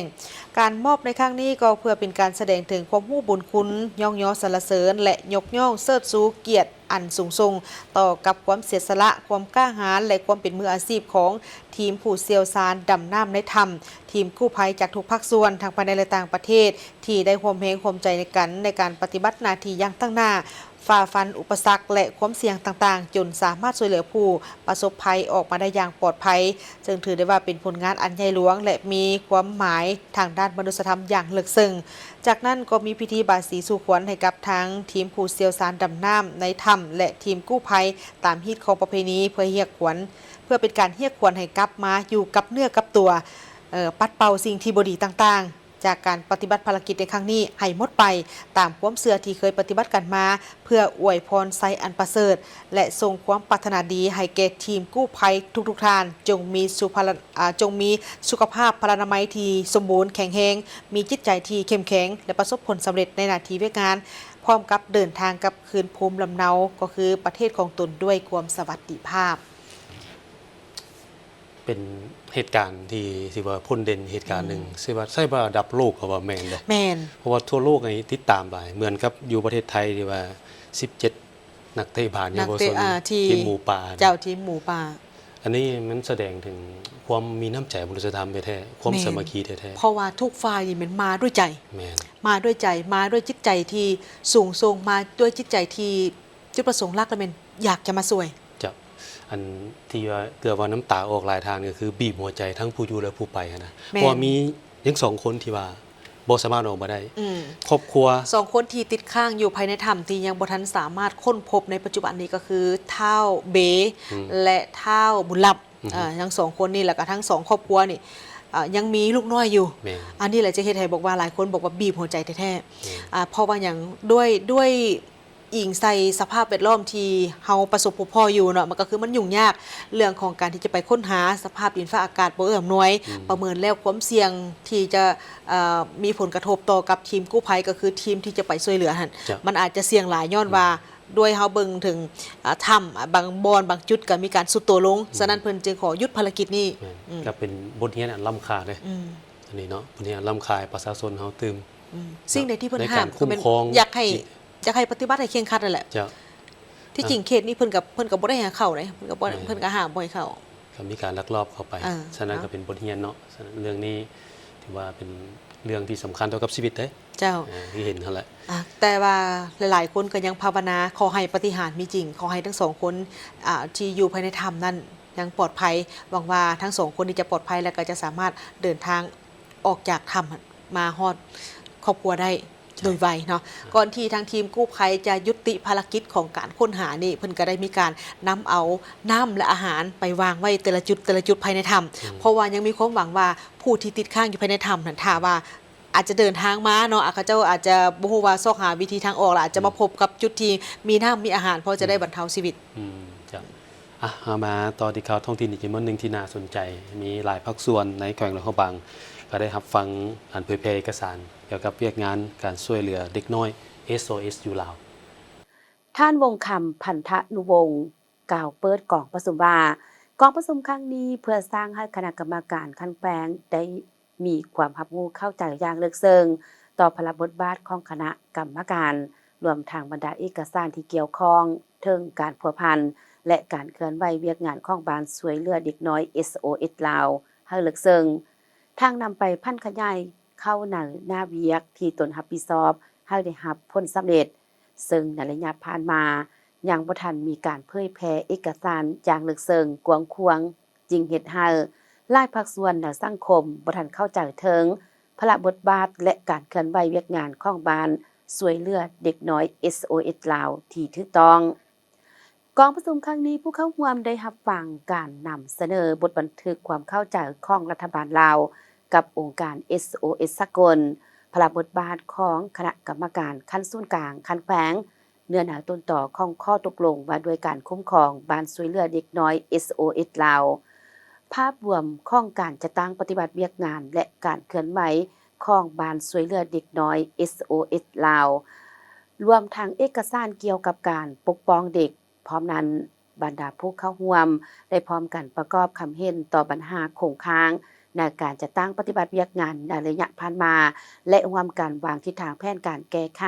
การมอบในครั้งนี้ก็เพื่อเป็นการแสดงถึงความรู้บุญคุณย่องย้อสรรเสริญและยกย่องเชิดชูเกียรติอันสูงส่งต่อกับความเสียสละความกล้าหาญและความเป็นมืออาชีพของทีมผู้เชี่ยวชาญดำน้ำในถ้ำทีมกู้ภัยจากทุกภาคส่วนทางภายในและต่างประเทศที่ได้ร่วมแรงร่วมใจในการปฏิบัติหน้าที่อย่างตั้งหน้าฝ่าฟันอุปสรรคและความเสี่ยงต่างๆจนสามารถช่วยเหลือผู้ประสบภัยออกมาได้อย่างปลอดภัยซึ่งถือได้ว่าเป็นผลงานอันใหญ่หลวงและมีความหมายทางด้านมนุษยธรรมอย่างลึกซึ้งจากนั้นก็มีพิธีบายสีสู่ขวัญให้กับทางทีมผู้เชี่ยวชาญดำน้ำในถ้ำและทีมกู้ภัยตามฮีตของประเพณีเพื่อเรียกขวัญเพื่อเป็นการเรียกขวัญให้กลับมาอยู่กับเนื้อกับตัวปัดเป่าสิ่งที่บ่ดีต่างๆจากการปฏิบัติภารกิจในครั้งนี้ให้หมดไปตามความเชื่อที่เคยปฏิบัติกันมาเพื่ออวยพรไซอันประเสริฐและส่งความปรารถนาดีให้แก่ทีมกู้ภัยทุกๆท่านจงมีสุขภาพพลานามัยที่สมบูรณ์แข็งแรงมีจิตใจที่เข้มแข็งและประสบผลสำเร็จในหน้าที่การงานพร้อมกับเดินทางกลับคืนภูมิลำเนาก็คือประเทศของตนด้วยความสวัสดิภาพเป็นเหตุการณ์ที่ว่าพ้นเด่นเหตุการณ์หนึ่งซึ่งว่าใช่ว่าดับโลกเขาว่าแม่นเลย แม่น เพราะว่าทั่วโลกนี้ติดตามหลายเหมือนกับอยู่ประเทศไทยที่ว่า17นักเตะผ่านเนี่ยบ่สนทีมหมูป่า เจ้าทีมหมูป่า อันนี้มันแสดงถึงความมีน้ำใจมนุษยธรรมแท้ๆความสามัคคีแท้ เพราะว่าทุกฝ่ายนี่มันมาด้วยใจ ๆแม่น มาด้วยใจมาด้วยจิตใจที่สูงส่งมาด้วยจิตใจที่จุดประสงค์หลักแล้วเป็นอยากจะมาช่วย จะอันที่ว่าเกือบว่าน้ำตาออกหลายทางก็คือบีบหัวใจทั้งผู้อยู่และผู้ไปนะเพราะว่ามียัง2คนที่ว่าบ่สามารถออกมาได้ครอบครัว2คนที่ติดข้างอยู่ภายในถ้ำที่ยังบ่ทันสามารถค้นพบในปัจจุบันนี้ก็คือเท่าเบและเท่าบุญลับทั้ง2คนนี่แหละก็ทั้ง2ครอบครัวนี่ยังมีลูกน้อยอยู่อันนี้แหละจะเฮ็ดให้บอกว่าหลายคนบอกว่าบีบหัวใจแท้ๆเพราะว่าอย่างด้วยอิงใส่สภาพแวดล้อมที่เฮาประสบพบพ่ออยู่เนาะมันก็คือมันยุ่งยากเรื่องของการที่จะไปค้นหาสภาพดินฟ้าอากาศบ่เอื้ออำนวยประเมินแล้วความเสี่ยงที่จะมีผลกระทบต่อกับทีมกู้ภัยก็คือทีมที่จะไปช่วยเหลือหั่นมันอาจจะเสี่ยงหลายย้อนว่าด้วยเฮาเบิ่งถึงถ้ำบางบอนบางจุดก็มีการสุดตัวลงฉะนั้นเพิ่นจึงขอหยุดภารกิจนี้ก็เป็นบทเรียนอันล้ำค่าเลยอันนี้เนาะบทเรียนล้ำค่าประชาชนเฮาตื่มสิ่งใดที่เพิ่นห้ามคืออยากให้ปฏิบัติให้เคร่งครัดนั่นแหละที่จริงเขตนี้เพิ่นกับบ่ได้หาเข้าเลยเพิ่นก็ห้ามบ่ให้เข้าก็มีการลักลอบเข้าไปฉะนั้นก็เป็นบทเรียนเนาะฉะนั้นเรื่องนี้ถือว่าเป็นเรื่องที่สำคัญต่อกับชีวิตเด้เจ้าที่เห็นนั่นแหละแต่ว่าหลายๆคนก็ยังภาวนาขอให้ปาฏิหาริย์มีจริงขอให้ทั้ง2คนที่อยู่ภายในถ้ำนั้นยังปลอดภัยหวังว่าทั้ง2คนนี้จะปลอดภัยและก็จะสามารถเดินทางออกจากถ้ำมาฮอดครอบครัวได้ โดยไวเนาะก่อนที่ทางทีมกู้ภัยจะยุติภารกิจของการค้นหานี่เพิ่นก็ได้มีการนำเอาน้ำและอาหารไปวางไว้แต่ละจุดภายในถ้ำเพราะว่ายังมีความหวังว่าผู้ที่ติดค้างอยู่ภายในถ้ำนั้นถ้าว่าอาจจะเดินทางมาเนาะเขาเจ้าอาจจะบ่ฮู้ว่าซอกหาวิธีทางออกและอาจจะมาพบกับจุดที่มีน้ำมีอาหารพอจะได้บรรเทาชีวิตจ้ะเอามาต่อที่ข่าวท้องถิ่นอีกมื้อนึงที่น่าสนใจมีหลายภาคส่วนในแขวงหลวงพระบางก็ได้รับฟังการเผยแพร่เอกสารเกี่ยวกับเวียกงานการช่วยเหลือเด็กน้อย SOS อยู่ลาวท่านวงคำพันธนุวงศ์กล่าวเปิดกองประชุมว่ากองประชุมครั้งนี้เพื่อสร้างให้คณะกรรมการขั้นแปลงได้มีความรับรู้เข้าใจอย่างลึกซึ้งต่อพระบทบาทของคณะกรรมการรวมทางบรรดาเอกสารที่เกี่ยวข้องถึงการพัวพันและการเคลื่อนไหวเวียกงานของบ้านช่วยเหลือเด็กน้อย SOS ลาวให้ลึกซึ้งทางนำไปพันขยายเข้าหน้าเวียกที่ตนรับผิดชอบให้ได้รับผลสำเร็จซึ่งในระยะผ่านมายังบ่ทันมีการเผยแพร่เอกสารอย่างลึกซึ้งกว้างขวางจึงเฮ็ดให้หลายภาคส่วนในสังคมบ่ทันเข้าใจถึงพระบทบาทและการเคลื่อนไหวเวียกงานของบ้านช่วยเหลือเด็กน้อย SOS ลาวที่ถูกต้องกองประชุมครั้งนี้ผู้เข้าร่วมได้รับฟังการนำเสนอบทบันทึกความเข้าใจของรัฐบาลลาวกับองค์การ SOS สากลพระบทบาทของคณะกรรมการขั้นศูนย์กลางขั้นแขวงเนื้อหาต้นต่อของข้อตกลงว่าด้วยการคุ้มครองบ้านช่วยเหลือเด็กน้อย SOS ลาวภาพรวมของการจัดตั้งปฏิบัติเวียกงานและการเคลื่อนไหวของบ้านช่วยเหลือเด็กน้อย SOS ลาวรวมทั้งเอกสารเกี่ยวกับการปกป้องเด็กพร้อมนั้นบรรดาผู้เข้าร่วมได้พร้อมกันประกอบคำเห็นต่อปัญหาคงค้างในการจัดตั้งปฏิบัติเวียกงานในระยะผ่านมาและร่วมกันวางทิศทางแผนการแก้ไข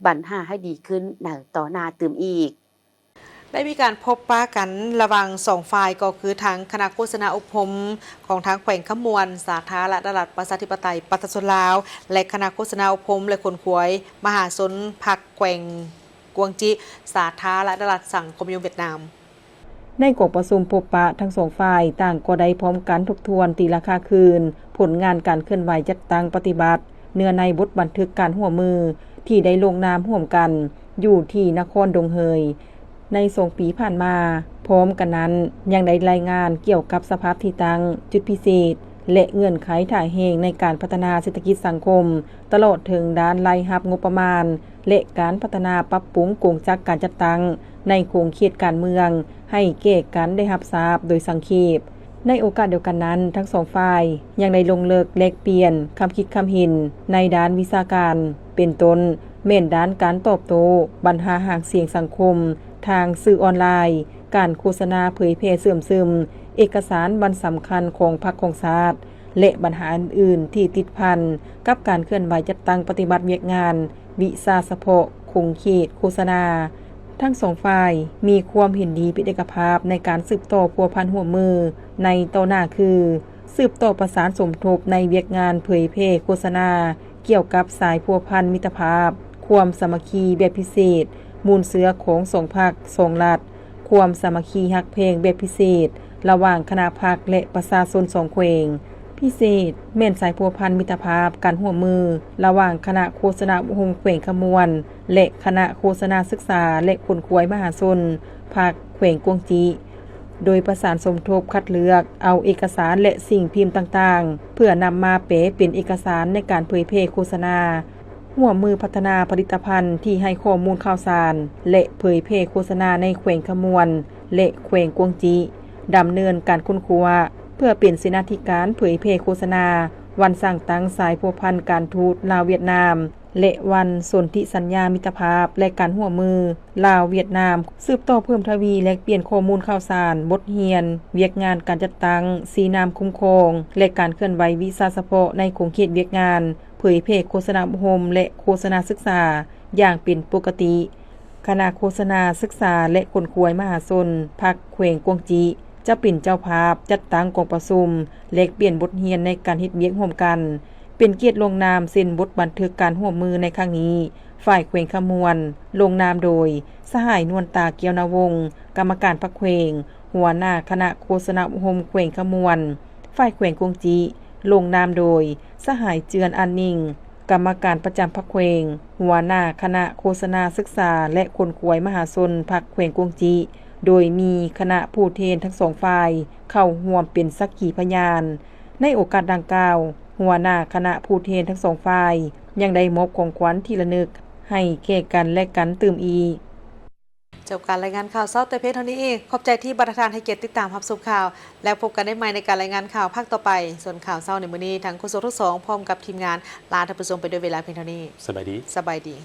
ปัญหาให้ดีขึ้นในต่อหน้าตื่มอีกได้มีการพบปะกันระหว่าง2ฝ่ายก็คือทางคณะโฆษณาอบรมของทางแขวงขมวนสาธารณรัฐประชาธิปไตยประชาชนลาวและคณะโฆษณาอบรมและคนขวยมหาชนพรรคแขวงกวงจิสาธารณรัฐสังคมนิยมเวียดนามในกองประชุมพบปะทั้งสองฝ่ายต่างก็ได้พร้อมกันทบทวนตีราคาคืนผลงานการเคลื่อนไหวจัดตั้งปฏิบัติเนื้อในบทบันทึกการร่วมมือที่ได้ลงนามร่วมกันอยู่ที่นครดงเฮยใน2 ปีผ่านมาพร้อมกันนั้นยังได้รายงานเกี่ยวกับสภาพที่ตั้งจุดพิเศษและเงื่อนไขถ่ายเหงในการพัฒนาเศรษฐกิจสังคมตลอดถึงด้านรายรับงบประมาณและการพัฒนาปรับปรุงโครงสร้างการจัดตั้งในโครงข่ายการเมืองให้แก่กันได้รับทราบโดยสังเขปในโอกาสเดียวกันนั้นทั้งสองฝ่ายยังได้ลงเลิกแลกเปลี่ยนคำคิดคำเห็นในด้านวิชาการเป็นต้นแม่นด้านการตอบโต้ปัญหาหางเสียงสังคมทางสื่อออนไลน์การโฆษณาเผยแพร่เสื่อมซึมเอกสารบันสำคัญของพรรคของชาติและปัญหาอื่นๆที่ติดพันกับการเคลื่อนไหวจัดตั้งปฏิบัติเวียกงานวิชาเฉพาะคงเขตโฆษณาทั้งสองฝ่ายมีความเห็นดีเป็นเอกภาพในการสืบต่อพัวพันหัวมือในต่อหน้าคือสืบต่อประสานสมทบในเวียกงานเผยแพร่โฆษณาเกี่ยวกับสายพัวพันมิตรภาพความสามัคคีแบบพิเศษมูลเสือของ2 พรรค2 รัฐความสามัคคีฮักเพลงแบบพิเศษระหว่างคณะพรรคและประชาชน2 แขวงพิเศษแม่นสายพัวพันมิตรภาพการร่วมมือระหว่างคณะโฆษณาอบรมแขวงขมวนและคณะโฆษณาศึกษาและคนขวยมหาชนภาคแขวงกวงจีโดยประสานสมทบคัดเลือกเอาเอกสารและสิ่งพิมพ์ต่างๆเพื่อนำมาแปลเป็นเอกสารในการเผยแพร่โฆษณาร่วมมือพัฒนาผลิตภัณฑ์ที่ให้ข้อมูลข่าวสารและเผยแพร่โฆษณาในแขวงขมวนและแขวงกวงจีดำเนินการค้นคว้าเพื่อเป็นเสนาธิการเผยแพร่โฆษณาวันสร้างตั้งสายพัวพันการทูตลาวเวียดนามและวันสนธิสัญญามิตรภาพและการร่วมมือลาวเวียดนามสืบต่อเพิ่มทวีและเปลี่ยนข้อมูลข่าวสารบทเรียนเวียกงานการจัดตั้งสีนามคุ้มครองและการเคลื่อนไหววิชาเฉพาะในโครงข่ายเวียกงานเผยแพร่โฆษณาอบรมและโฆษณาศึกษาอย่างเป็นปกติคณะโฆษณาศึกษาและคนขวยมหาชนภาคแขวงกวงจีจะเป็นเจ้าภาพจัดตั้งกองประชุมแลกเปลี่ยนบทเรียนในการเฮ็ดเวียกร่วมกันเป็นเกียรติลงนามเซ็นบทบันทึกการร่วมมือในครั้งนี้ฝ่ายแขวงขมวนลงนามโดยสหายนวลตาเกียวนาวงศ์กรรมการพรรคแขวงหัวหน้าคณะโฆษณาอบรมแขวงขมวนฝ่ายแขวงกวงจีลงนามโดยสหายเจือนอันนิ่ง กรรมการประจำพรรคแขวงหัวหน้าคณะโฆษณาศึกษาและคนขวยมหาชนพรรคแขวงกวงจี โดยมีคณะผู้แทนทั้งสองฝ่ายเข้าร่วมเป็นสักขีพยาน ในโอกาสดังกล่าว หัวหน้าคณะผู้แทนทั้งสองฝ่ายยังได้มอบของขวัญที่ระลึกให้แก่กันและกันตื่มอีก จบการรายงานข่าวเช้าแต่เพียงเท่านี้เองขอบใจที่บัตรทานให้เกียรติติดตามรับชมข่าว แล้วพบกันได้ใหม่ในการรายงานข่าวภาคต่อไป ส่วนข่าวเช้าในมื้อนี้ทั้งโฆษกทั้งสองพร้อมกับทีมงานลาท่านผู้ชมไปด้วยเวลาเพียงเท่านี้ สบายดี สบายดี